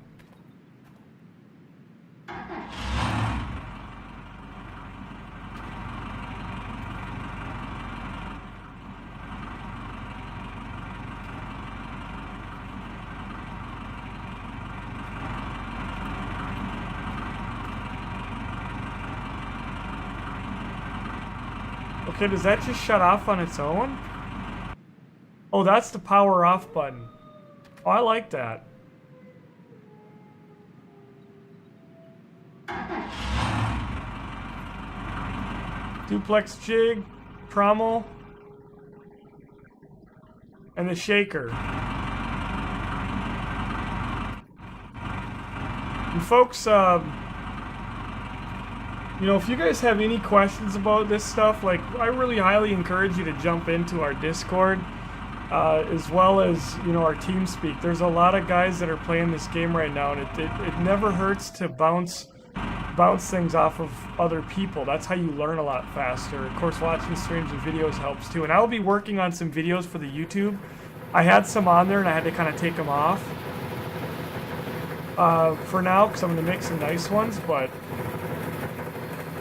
Okay, does that just shut off on its own? Oh, that's the power off button. Oh, I like that. Duplex jig, trommel, and the shaker. And folks, you know, if you guys have any questions about this stuff, like, I really highly encourage you to jump into our Discord, as well as, you know, our TeamSpeak. There's a lot of guys that are playing this game right now, and it never hurts to bounce things off of other people. That's how you learn a lot faster. Of course, watching streams and videos helps too. And I'll be working on some videos for the YouTube. I had some on there, and I had to kind of take them off for now, because I'm going to make some nice ones, but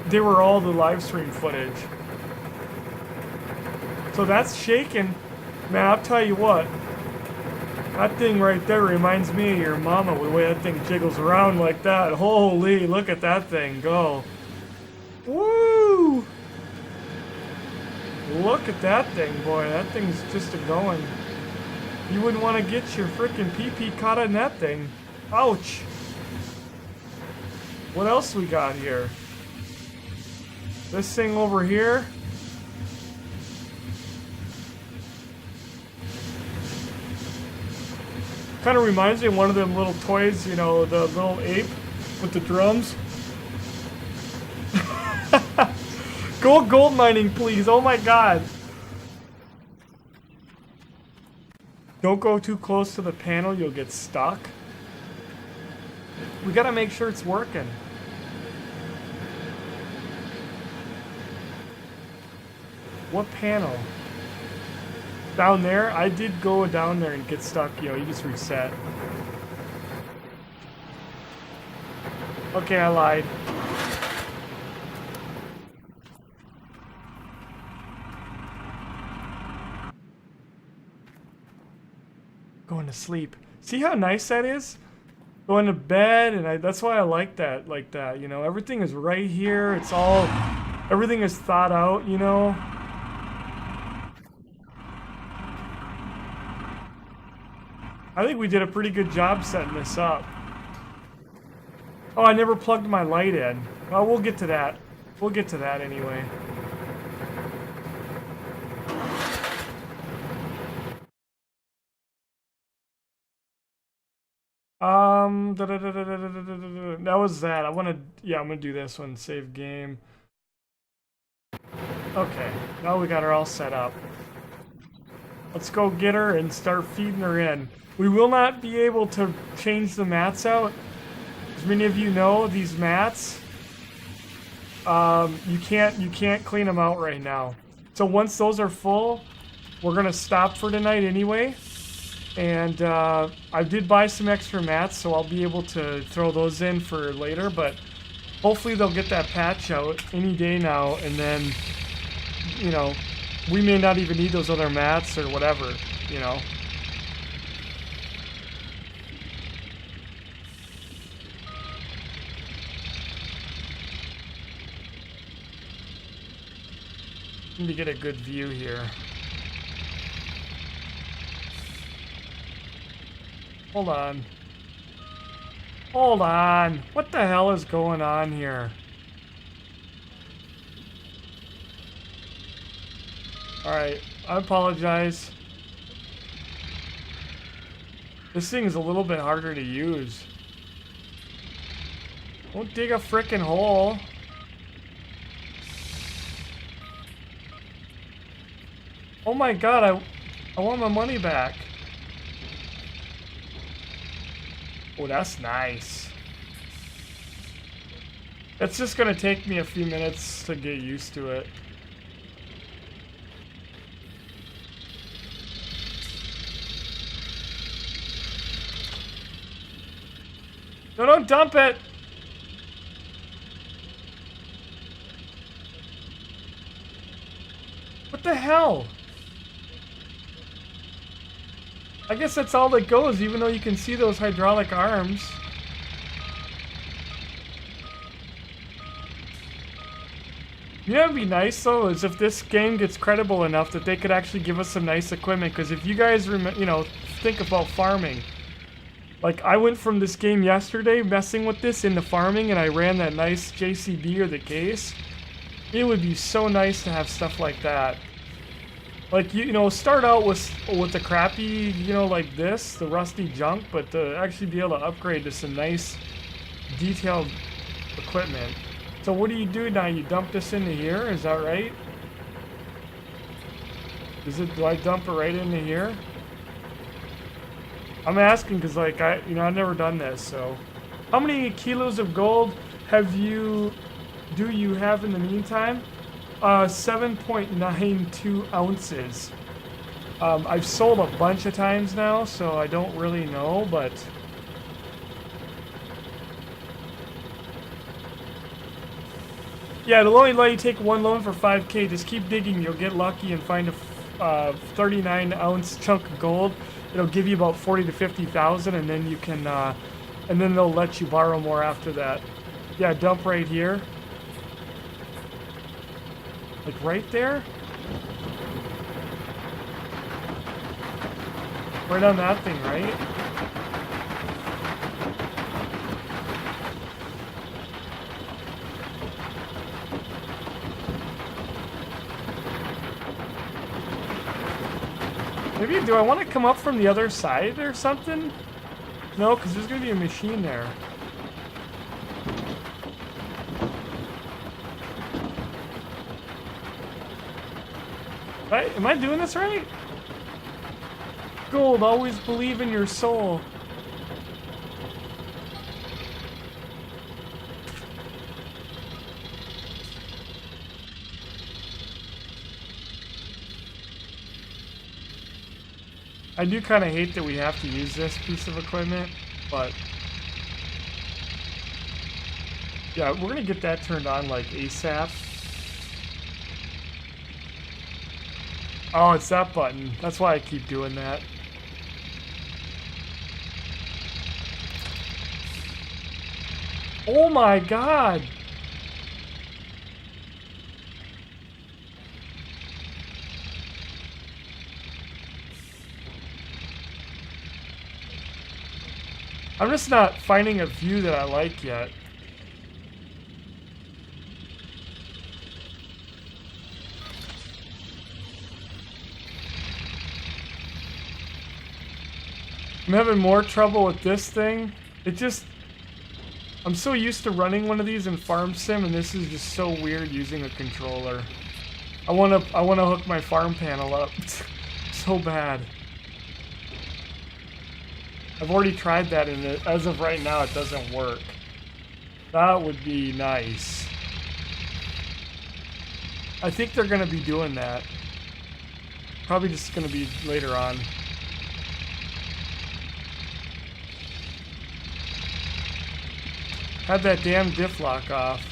they were all the live stream footage. So that's shaking. Man, I'll tell you what. That thing right there reminds me of your mama, the way that thing jiggles around like that. Holy, look at that thing go. Woo! Look at that thing, boy. That thing's just a-going. You wouldn't want to get your frickin' pee-pee caught in that thing. Ouch! What else we got here? This thing over here. Kind of reminds me of one of them little toys, you know, the little ape with the drums. Go gold mining, please. Oh my god. Don't go too close to the panel, you'll get stuck. We gotta make sure it's working. What panel? Down there? I did go down there and get stuck, you know, you just reset. Okay, I lied. Going to sleep. See how nice that is? Going to bed, and that's why I like that, you know, everything is right here, it's all, everything is thought out, you know. I think we did a pretty good job setting this up. Oh, I never plugged my light in. Well, we'll get to that. We'll get to that anyway. That was that. I'm gonna do this one. Save game. Okay, now we got her all set up. Let's go get her and start feeding her in. We will not be able to change the mats out. As many of you know, these mats, you can't clean them out right now. So once those are full, we're gonna stop for tonight anyway. And I did buy some extra mats, so I'll be able to throw those in for later. But hopefully they'll get that patch out any day now, and then, you know, we may not even need those other mats or whatever, you know. Need to get a good view here. Hold on. Hold on. What the hell is going on here? Alright, I apologize. This thing is a little bit harder to use. Don't dig a frickin' hole. Oh my god, I want my money back. Oh, that's nice. It's just gonna take me a few minutes to get used to it. No, don't dump it! What the hell? I guess that's all that goes, even though you can see those hydraulic arms. You know, it'd be nice though, is if this game gets credible enough that they could actually give us some nice equipment. Because if you guys think about farming, like I went from this game yesterday messing with this into farming, and I ran that nice JCB or the case. It would be so nice to have stuff like that. Like start out with the crappy, like this, the rusty junk, but to actually be able to upgrade to some nice, detailed equipment. So what do you do now? You dump this into here, is that right? Do I dump it right into here? I'm asking because like I've never done this, so. How many kilos of gold do you have in the meantime? 7.92 ounces. I've sold a bunch of times now, so I don't really know, but. Yeah, it'll only let you take one loan for 5K. Just keep digging. You'll get lucky and find a 39-ounce chunk of gold. It'll give you about 40 to 50,000, and then you can, and then they'll let you borrow more after that. Yeah, dump right here. Like right there. Right on that thing, right? Maybe, do I want to come up from the other side or something? No, because there's going to be a machine there. Right? Am I doing this right? Gold, always believe in your soul. I do kind of hate that we have to use this piece of equipment, but yeah, we're gonna get that turned on like ASAP. Oh, it's that button. That's why I keep doing that. Oh my god! I'm just not finding a view that I like yet. I'm having more trouble with this thing. I'm so used to running one of these in Farm Sim, and this is just so weird using a controller. I wanna hook my farm panel up so bad. I've already tried that, and as of right now, it doesn't work. That would be nice. I think they're gonna be doing that. Probably just gonna be later on. Had that damn diff lock off.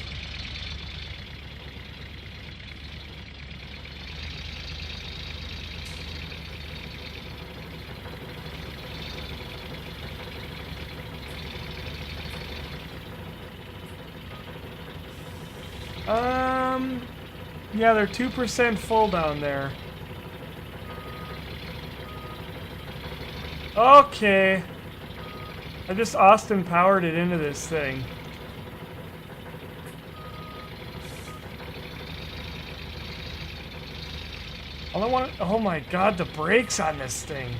Yeah, they're 2% full down there. Okay. I just Austin powered it into this thing. Oh my god, the brakes on this thing.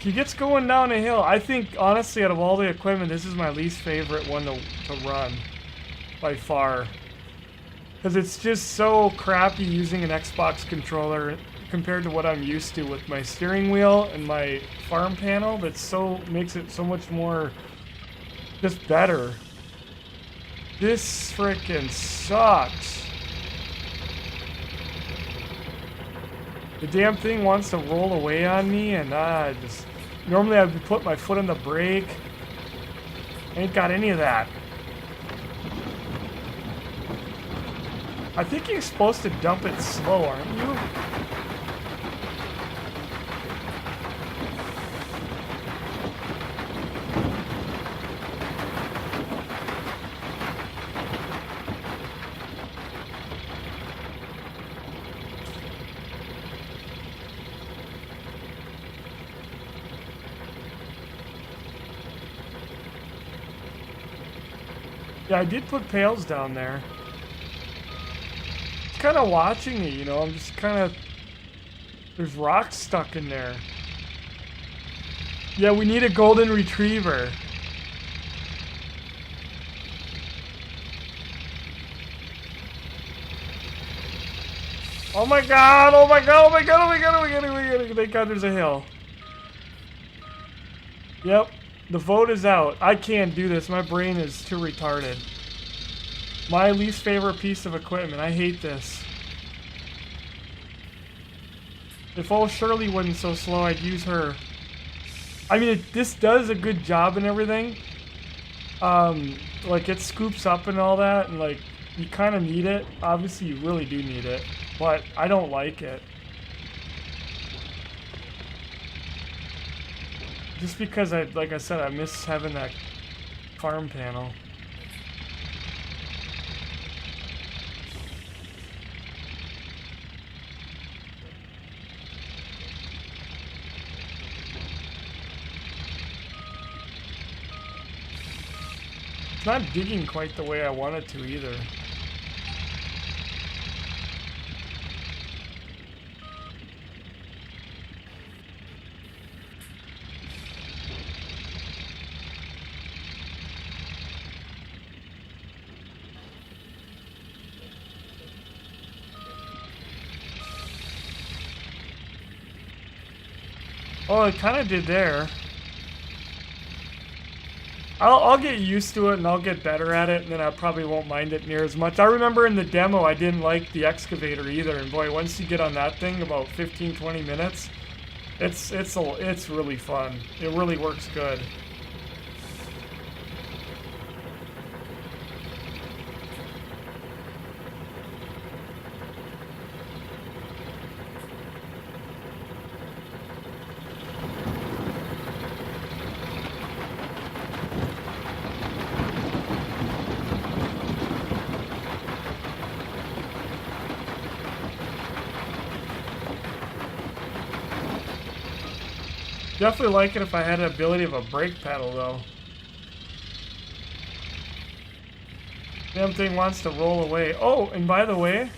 He gets going down a hill. I think, honestly, out of all the equipment, this is my least favorite one to run. By far. Because it's just so crappy using an Xbox controller compared to what I'm used to with my steering wheel and my farm panel. That makes it so much more just better. This frickin' sucks. The damn thing wants to roll away on me, and normally I would put my foot on the brake. Ain't got any of that. I think you're supposed to dump it slow, aren't you? Yeah, I did put pails down there. Kind of watching it, you know. I'm just kind of... There's rocks stuck in there. Yeah, we need a golden retriever. Oh my god, oh my god, oh my god, oh my god, oh my god, oh my god, thank god there's a hill. Yep, the vote is out. I can't do this, my brain is too retarded. My least favorite piece of equipment, I hate this. If old Shirley wasn't so slow, I'd use her. I mean, this does a good job and everything. Like, it scoops up and all that, and like, you kind of need it. Obviously, you really do need it, but I don't like it. Just because, like I said, I miss having that farm panel. It's not digging quite the way I want it to either. Oh, it kind of did there. I'll get used to it and I'll get better at it, and then I probably won't mind it near as much. I remember in the demo I didn't like the excavator either, and boy, once you get on that thing, about 15-20 minutes, it's really fun. It really works good. Definitely like it if I had the ability of a brake pedal, though. Damn thing wants to roll away. Oh, and by the way...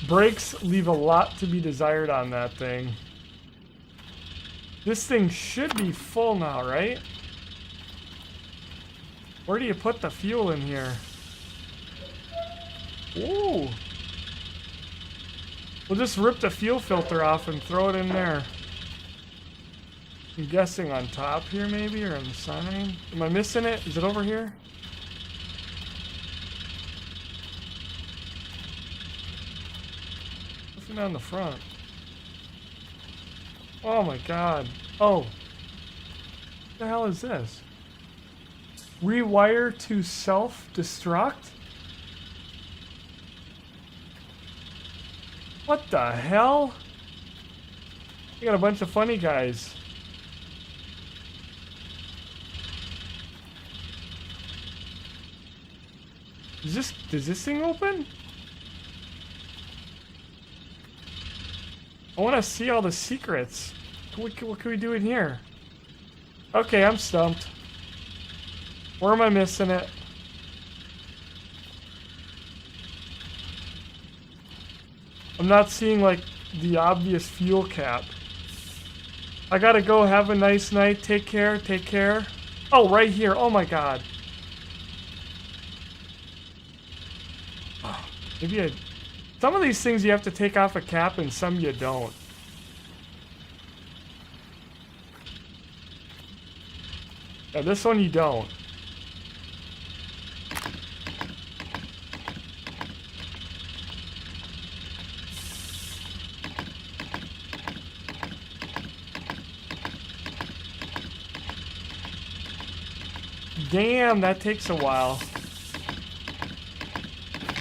brakes leave a lot to be desired on that thing. This thing should be full now, right? Where do you put the fuel in here? Ooh. We'll just rip the fuel filter off and throw it in there. I'm guessing on top here maybe, or on the side. Am I missing it? Is it over here? Nothing on the front. Oh my god. Oh. What the hell is this? Rewire to self-destruct? What the hell? You got a bunch of funny guys. Does this thing open? I want to see all the secrets. What can we do in here? Okay, I'm stumped. Where am I missing it? I'm not seeing, like, the obvious fuel cap. I gotta go. Have a nice night. Take care. Take care. Oh, right here. Oh my god. Oh, maybe some of these things you have to take off a cap and some you don't. Yeah, this one you don't. Damn, that takes a while.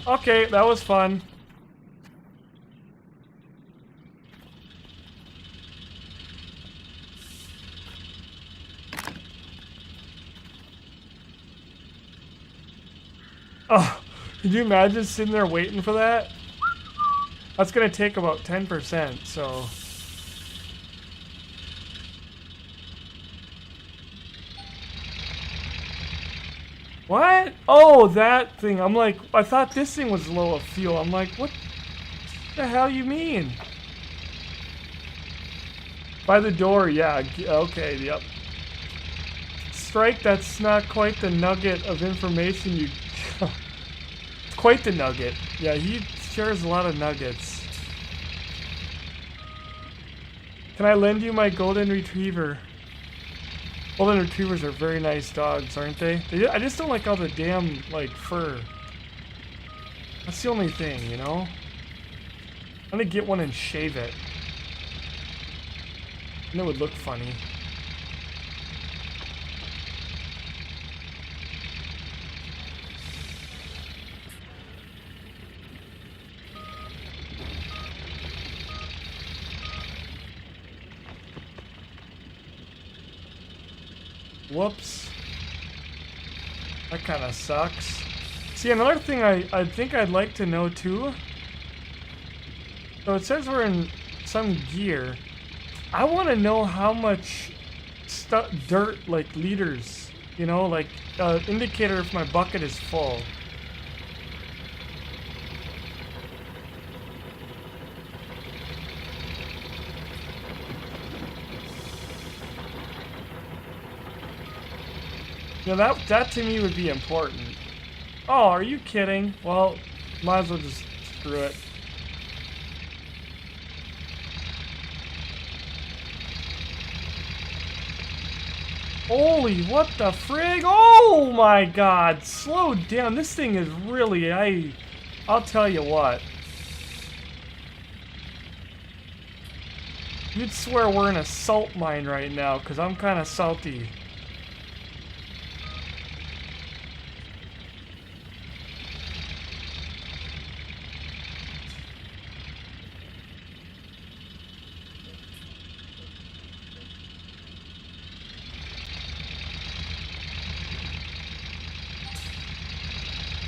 Okay, that was fun. Oh, could you imagine sitting there waiting for that? That's gonna take about 10%, so. What? Oh, that thing. I'm like, I thought this thing was low of fuel. I'm like, what the hell you mean? By the door, yeah. Okay, yep. Strike, that's not quite the nugget of information you... It's quite the nugget. Yeah, he shares a lot of nuggets. Can I lend you my golden retriever? Golden retrievers are very nice dogs, aren't they? I just don't like all the damn, like, fur. That's the only thing, you know? I'm gonna get one and shave it. And it would look funny. Whoops. That kind of sucks. See, another thing I think I'd like to know too. So it says we're in some gear. I want to know how much dirt, like liters, you know, like indicator if my bucket is full. You know, that to me would be important. Oh, are you kidding? Well, might as well just screw it. Holy, what the frig? Oh my god, slow down. This thing is really, I'll tell you what. You'd swear we're in a salt mine right now, because I'm kind of salty.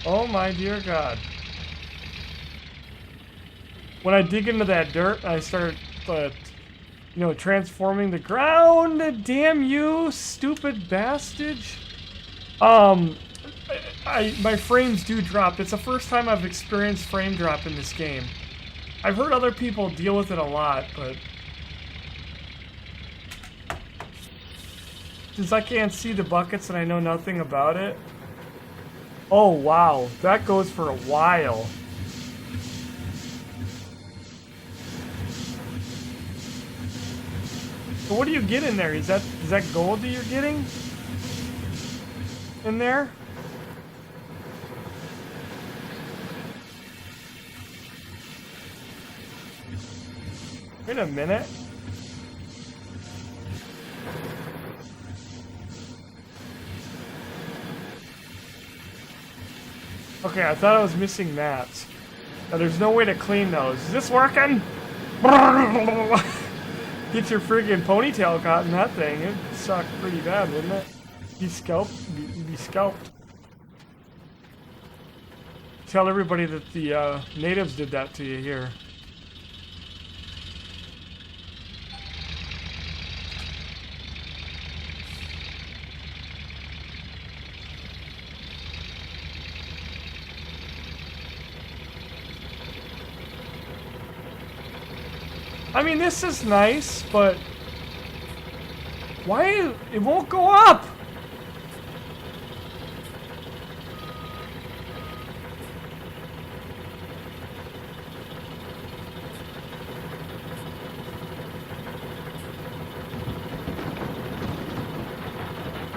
Oh my dear God. When I dig into that dirt, I start, you know, transforming the ground. Damn you, stupid bastard. My frames do drop. It's the first time I've experienced frame drop in this game. I've heard other people deal with it a lot, but since I can't see the buckets and I know nothing about it. Oh wow, that goes for a while. So what do you get in there? Is that gold that you're getting in there? Wait a minute. Okay, I thought I was missing mats. Now, there's no way to clean those. Is this working? Get your friggin' ponytail caught in that thing. It'd suck pretty bad, wouldn't it? You'd be scalped. Tell everybody that the natives did that to you here. I mean, this is nice, but why it won't go up?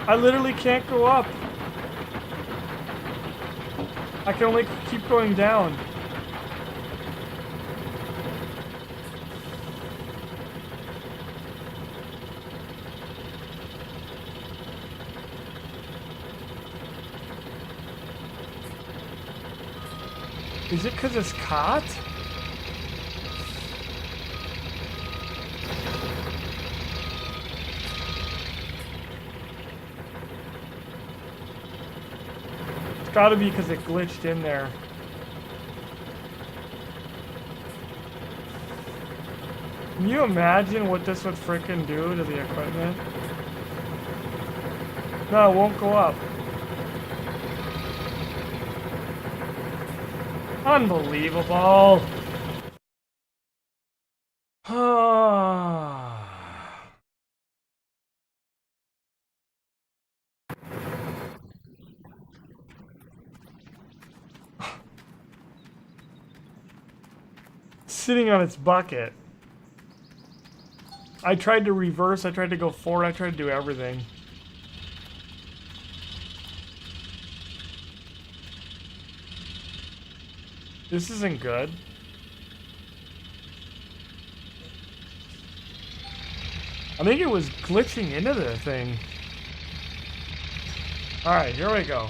I literally can't go up. I can only keep going down. Is it because it's caught? It's gotta be because it glitched in there. Can you imagine what this would frickin' do to the equipment? No, it won't go up. Unbelievable. Sitting on its bucket. I tried to reverse, I tried to go forward, I tried to do everything. This isn't good. I think it was glitching into the thing. Alright, here we go.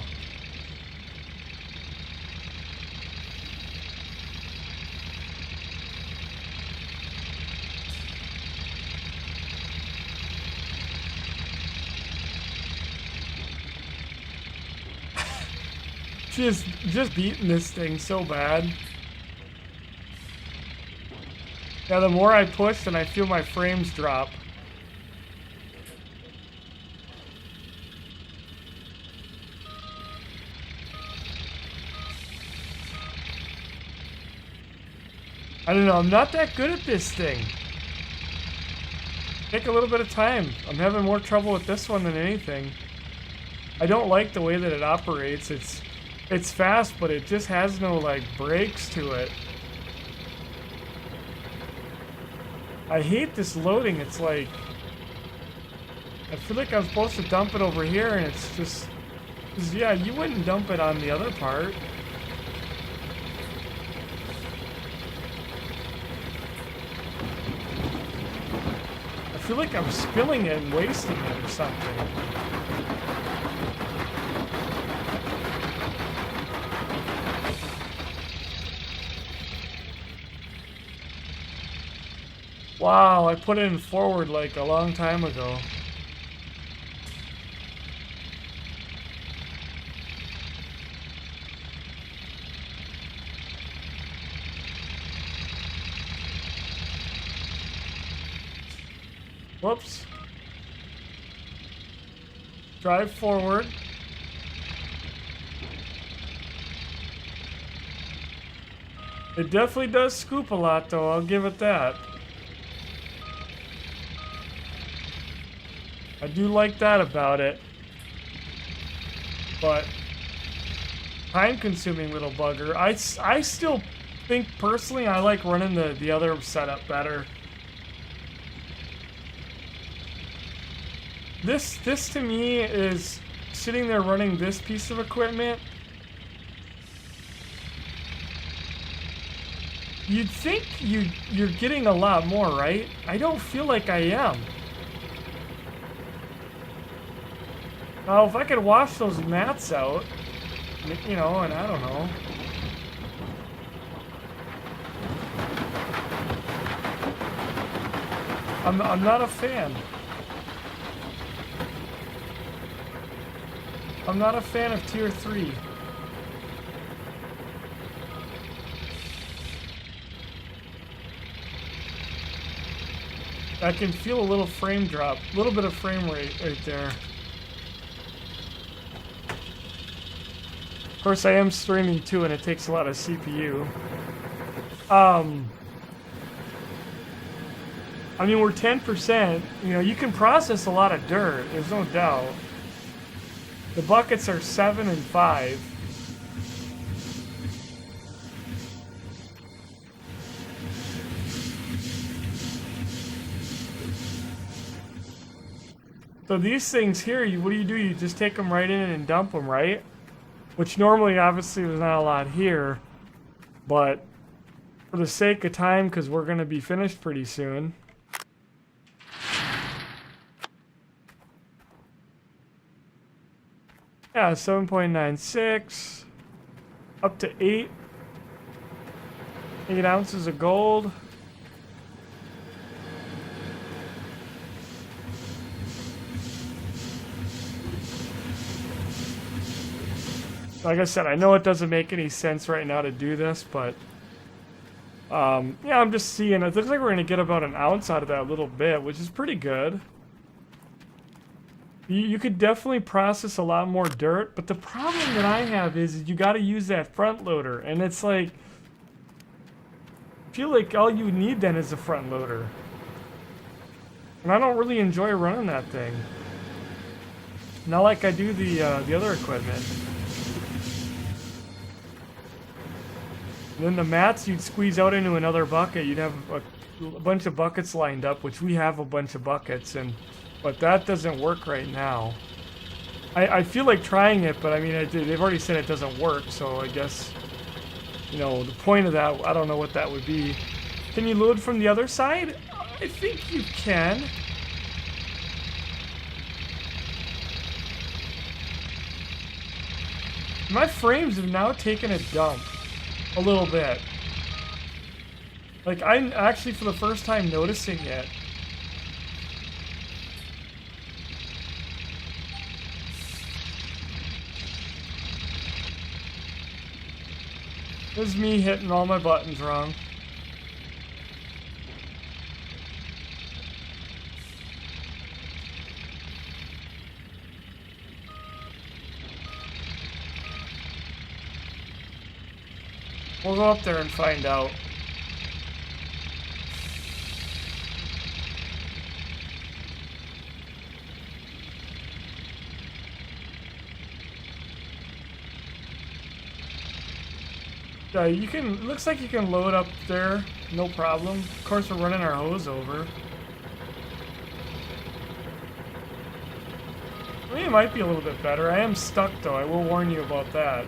Just beating this thing so bad. Yeah, the more I push, then I feel my frames drop. I don't know, I'm not that good at this thing. Take a little bit of time. I'm having more trouble with this one than anything. I don't like the way that it operates. It's fast, but it just has no, like, brakes to it. I hate this loading. It's like... I feel like I'm supposed to dump it over here, and it's just... Cause, yeah, you wouldn't dump it on the other part. I feel like I'm spilling it and wasting it or something. Wow, I put it in forward like a long time ago. Whoops. Drive forward. It definitely does scoop a lot though, I'll give it that. I do like that about it, but time-consuming little bugger. I still think personally I like running the other setup better. This to me is sitting there running this piece of equipment. You'd think you're getting a lot more, right? I don't feel like I am. Now, if I could wash those mats out, you know, and I don't know. I'm not a fan. I'm not a fan of tier 3. I can feel a little frame drop, a little bit of frame rate right there. Of course, I am streaming too, and it takes a lot of CPU. I mean, we're 10%. You know, you can process a lot of dirt. There's no doubt. The buckets are 7 and 5. So these things here, what do? You just take them right in and dump them, right? Which normally, obviously, there's not a lot here. But for the sake of time, because we're going to be finished pretty soon. Yeah, 7.96. Up to 8. 8 ounces of gold. Like I said, I know it doesn't make any sense right now to do this, but Yeah, I'm just seeing. It looks like we're gonna get about an ounce out of that little bit, which is pretty good. You could definitely process a lot more dirt, but the problem that I have is you got to use that front loader, and it's like, I feel like all you need then is a front loader, and I don't really enjoy running that thing. Not like I do the other equipment. And then the mats you'd squeeze out into another bucket. You'd have a bunch of buckets lined up, which we have a bunch of buckets, but that doesn't work right now. I feel like trying it, but I mean, they've already said it doesn't work, so I guess, you know, the point of that, I don't know what that would be. Can you load from the other side? I think you can. My frames have now taken a dump. A little bit. Like, I'm actually for the first time noticing it. This is me hitting all my buttons wrong. We'll go up there and find out. You can, looks like you can load up there, no problem. Of course, we're running our hose over. I mean, it might be a little bit better. I am stuck though, I will warn you about that.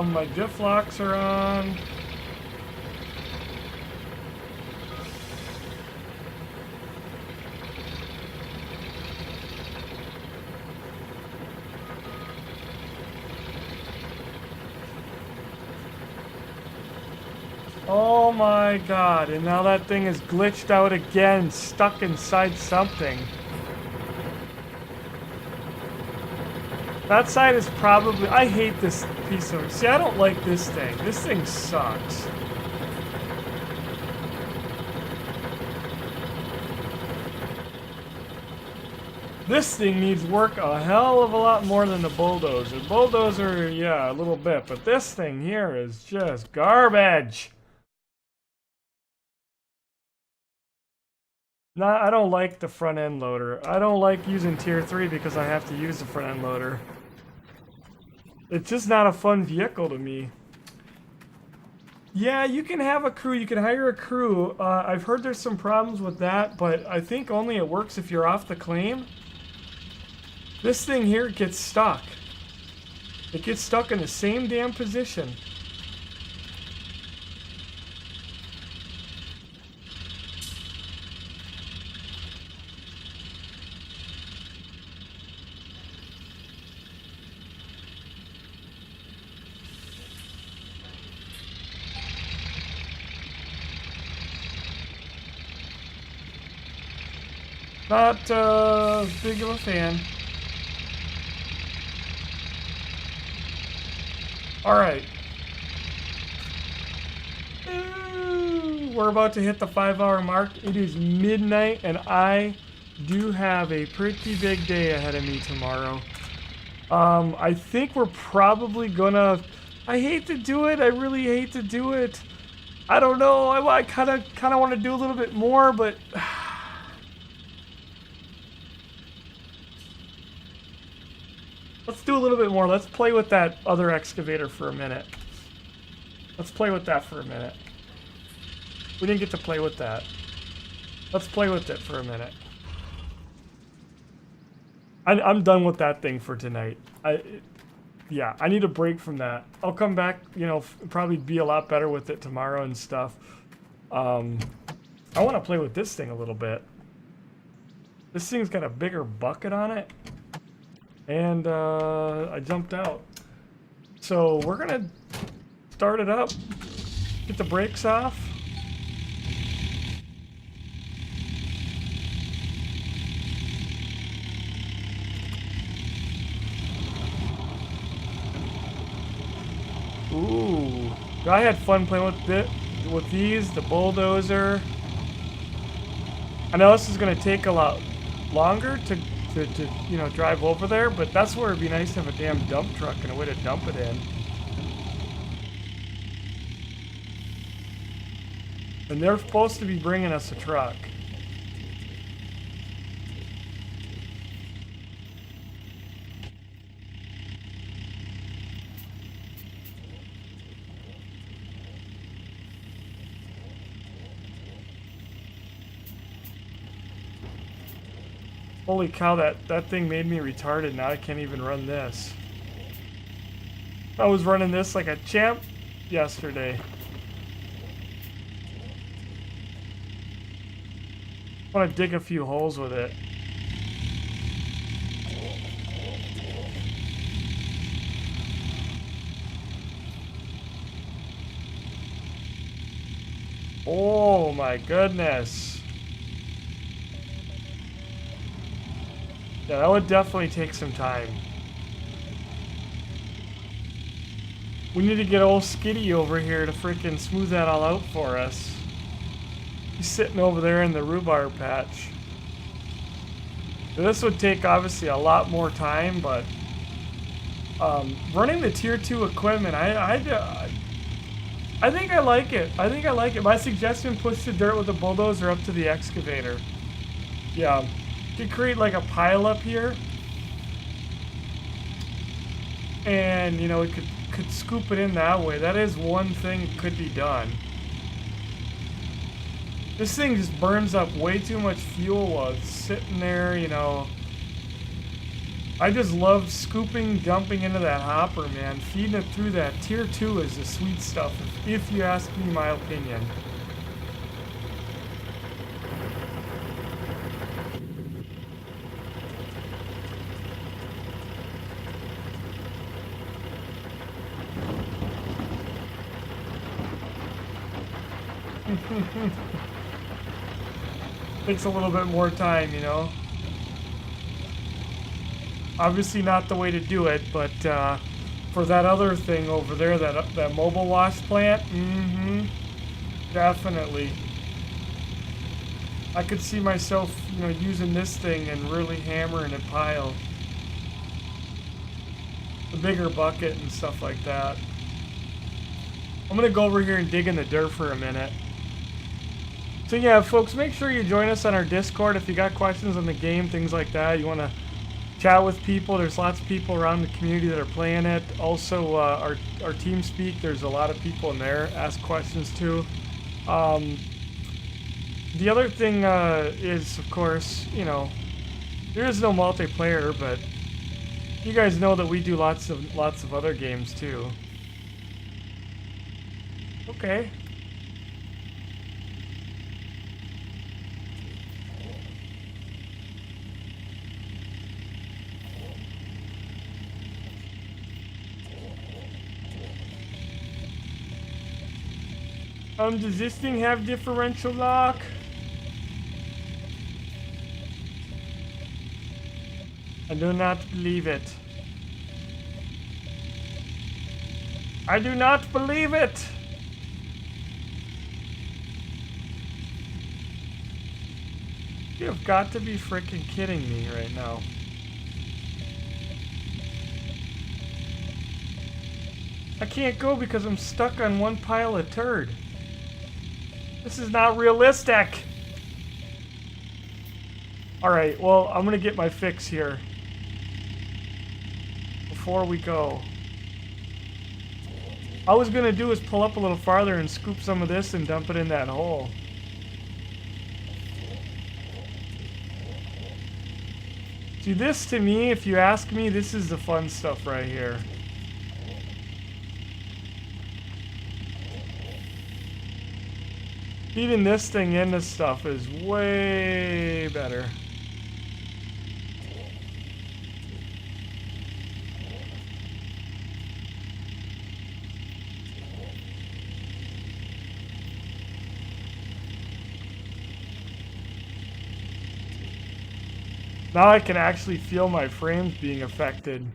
My diff locks are on. Oh my god, and now that thing is glitched out again, stuck inside something. That side is probably... I hate this piece of... See, I don't like this thing. This thing sucks. This thing needs work a hell of a lot more than the bulldozer. Bulldozer, yeah, a little bit. But this thing here is just garbage. No, I don't like the front end loader. I don't like using tier 3 because I have to use the front end loader. It's just not a fun vehicle to me. Yeah, you can have a crew. You can hire a crew. I've heard there's some problems with that, but I think only it works if you're off the claim. This thing here gets stuck. It gets stuck in the same damn position. Not big of a fan. Alright. We're about to hit the 5-hour mark. It is midnight, and I do have a pretty big day ahead of me tomorrow. I think we're probably gonna... I hate to do it. I really hate to do it. I don't know. I kind of want to do a little bit more, but... Let's do a little bit more. Let's play with that other excavator for a minute. Let's play with that for a minute. We didn't get to play with that. Let's play with it for a minute. I'm done with that thing for tonight. Yeah, I need a break from that. I'll come back, you know, probably be a lot better with it tomorrow and stuff. I want to play with this thing a little bit. This thing's got a bigger bucket on it. And I jumped out. So we're gonna start it up, get the brakes off. Ooh, I had fun playing with these, the bulldozer. I know this is gonna take a lot longer to you know, drive over there, but that's where it'd be nice to have a damn dump truck and a way to dump it in. And they're supposed to be bringing us a truck. Holy cow, that thing made me retarded. Now I can't even run this. I was running this like a champ yesterday. I want to dig a few holes with it. Oh my goodness. Yeah, that would definitely take some time. We need to get old Skitty over here to freaking smooth that all out for us. He's sitting over there in the rhubarb patch. This would take obviously a lot more time, but running the tier 2 equipment, I think I like it. I think I like it. My suggestion: push the dirt with the bulldozer up to the excavator. Yeah. You could create like a pile up here, and you know, it could scoop it in that way. That is one thing that could be done. This thing just burns up way too much fuel while it's sitting there, you know. I just love scooping, dumping into that hopper, man. Feeding it through that. Tier 2 is the sweet stuff, if you ask me my opinion. Takes a little bit more time, you know. Obviously not the way to do it, but for that other thing over there, that mobile wash plant, definitely. I could see myself, you know, using this thing and really hammering a pile. The bigger bucket and stuff like that. I'm gonna go over here and dig in the dirt for a minute. So yeah, folks, make sure you join us on our Discord if you got questions on the game, things like that. You want to chat with people. There's lots of people around the community that are playing it. Also, our TeamSpeak, there's a lot of people in there. Ask questions too. The other thing is, of course, you know, there is no multiplayer, but you guys know that we do lots of other games too. Okay. Does this thing have differential lock? I do not believe it. I do not believe it! You have got to be freaking kidding me right now. I can't go because I'm stuck on one pile of turd. This is not realistic. Alright, well, I'm gonna get my fix here before we go. All I was gonna do is pull up a little farther and scoop some of this and dump it in that hole. See, this to me, if you ask me, this is the fun stuff right here. Feeding this thing into stuff is way better. Now I can actually feel my frames being affected.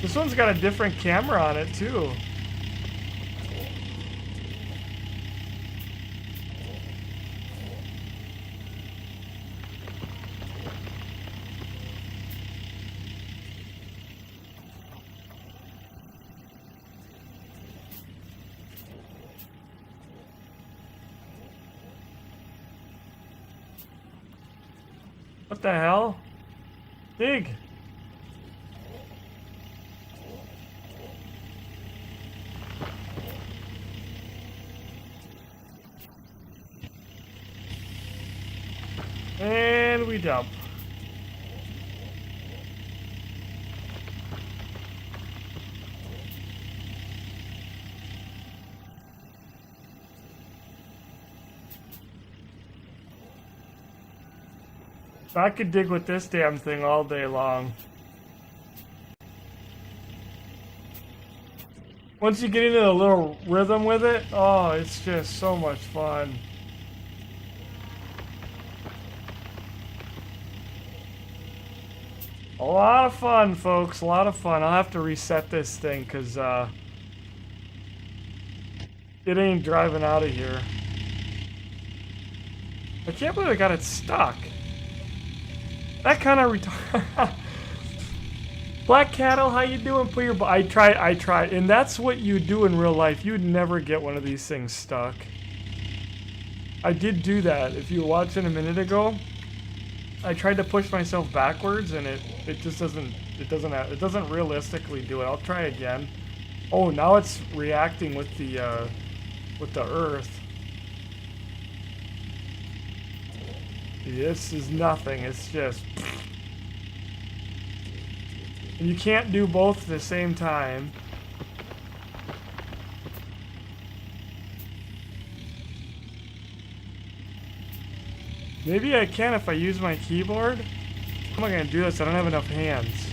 This one's got a different camera on it too. What the hell? Dig. And we dump. I could dig with this damn thing all day long. Once you get into a little rhythm with it, oh, it's just so much fun. A lot of fun, folks. A lot of fun. I'll have to reset this thing because it ain't driving out of here. I can't believe I got it stuck. That kind of retarded. Black Cattle, how you doing? Put your. I tried, and that's what you do in real life. You'd never get one of these things stuck. I did do that. If you were watching a minute ago, I tried to push myself backwards, and it just doesn't. It doesn't realistically do it. I'll try again. Oh, now it's reacting with the earth. This is nothing. It's just. And you can't do both at the same time. Maybe I can if I use my keyboard. How am I going to do this? I don't have enough hands.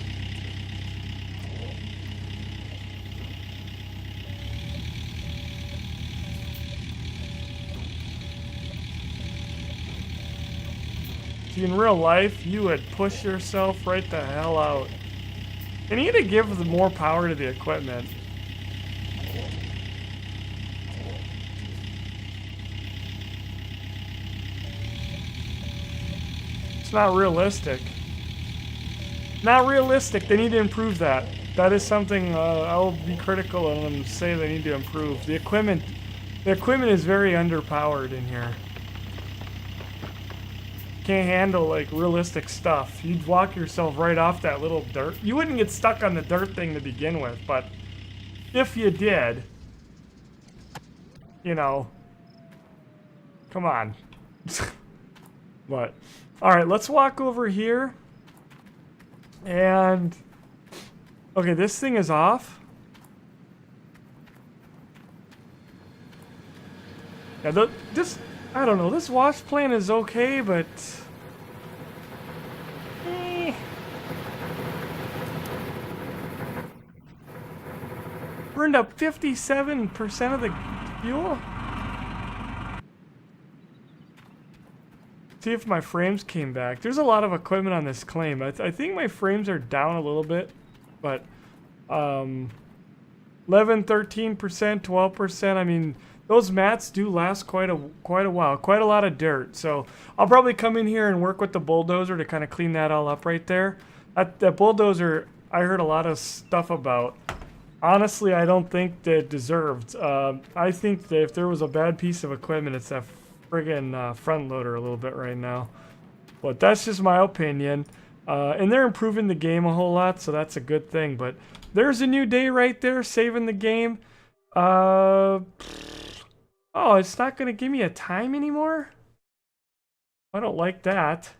See, in real life, you would push yourself right the hell out. And you need to give more power to the equipment. It's not realistic. Not realistic. They need to improve that. That is something I'll be critical of them and say they need to improve. The equipment is very underpowered in here. Can't handle like realistic stuff. You'd walk yourself right off that little dirt. You wouldn't get stuck on the dirt thing to begin with, but if you did, you know, come on. But all right, let's walk over here. And okay, this thing is off. Yeah, this. I don't know, this wash plan is okay, but... Burned up 57% of the fuel? See if my frames came back. There's a lot of equipment on this claim. I think my frames are down a little bit, but 11, 13%, 12%, I mean... Those mats do last quite a while, quite a lot of dirt. So I'll probably come in here and work with the bulldozer to kind of clean that all up right there. That bulldozer, I heard a lot of stuff about. Honestly, I don't think that it deserved. I think that if there was a bad piece of equipment, it's that friggin' front loader a little bit right now. But that's just my opinion. And they're improving the game a whole lot, so that's a good thing. But there's a new day right there, saving the game. Oh, it's not going to give me a time anymore? I don't like that.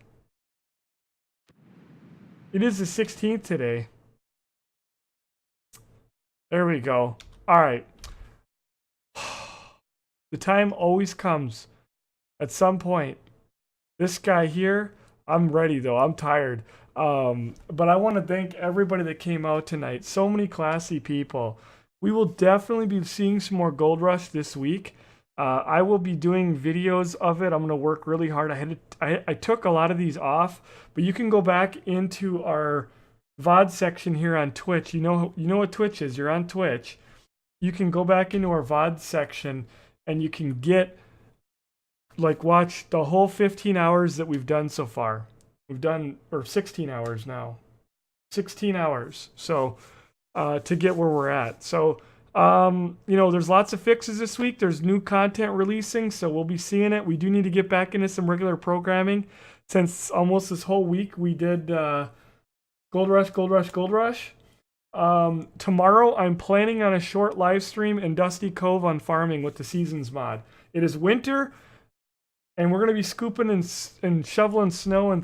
It is the 16th today. There we go. All right. The time always comes at some point. This guy here, I'm ready though. I'm tired. But I want to thank everybody that came out tonight. So many classy people. We will definitely be seeing some more Gold Rush this week. I will be doing videos of it. I'm going to work really hard. I took a lot of these off, but you can go back into our VOD section here on Twitch. You know what Twitch is. You're on Twitch. You can go back into our VOD section and you can get watch the whole 15 hours that we've done so far. We've done, or 16 hours now. 16 hours. So to get where we're at. So there's lots of fixes this week. There's new content releasing, so we'll be seeing it. We do need to get back into some regular programming. Since almost this whole week we did Gold Rush, Gold Rush, Gold Rush. Tomorrow I'm planning on a short live stream in Dusty Cove on farming with the Seasons mod. It is winter, and we're going to be scooping and shoveling snow and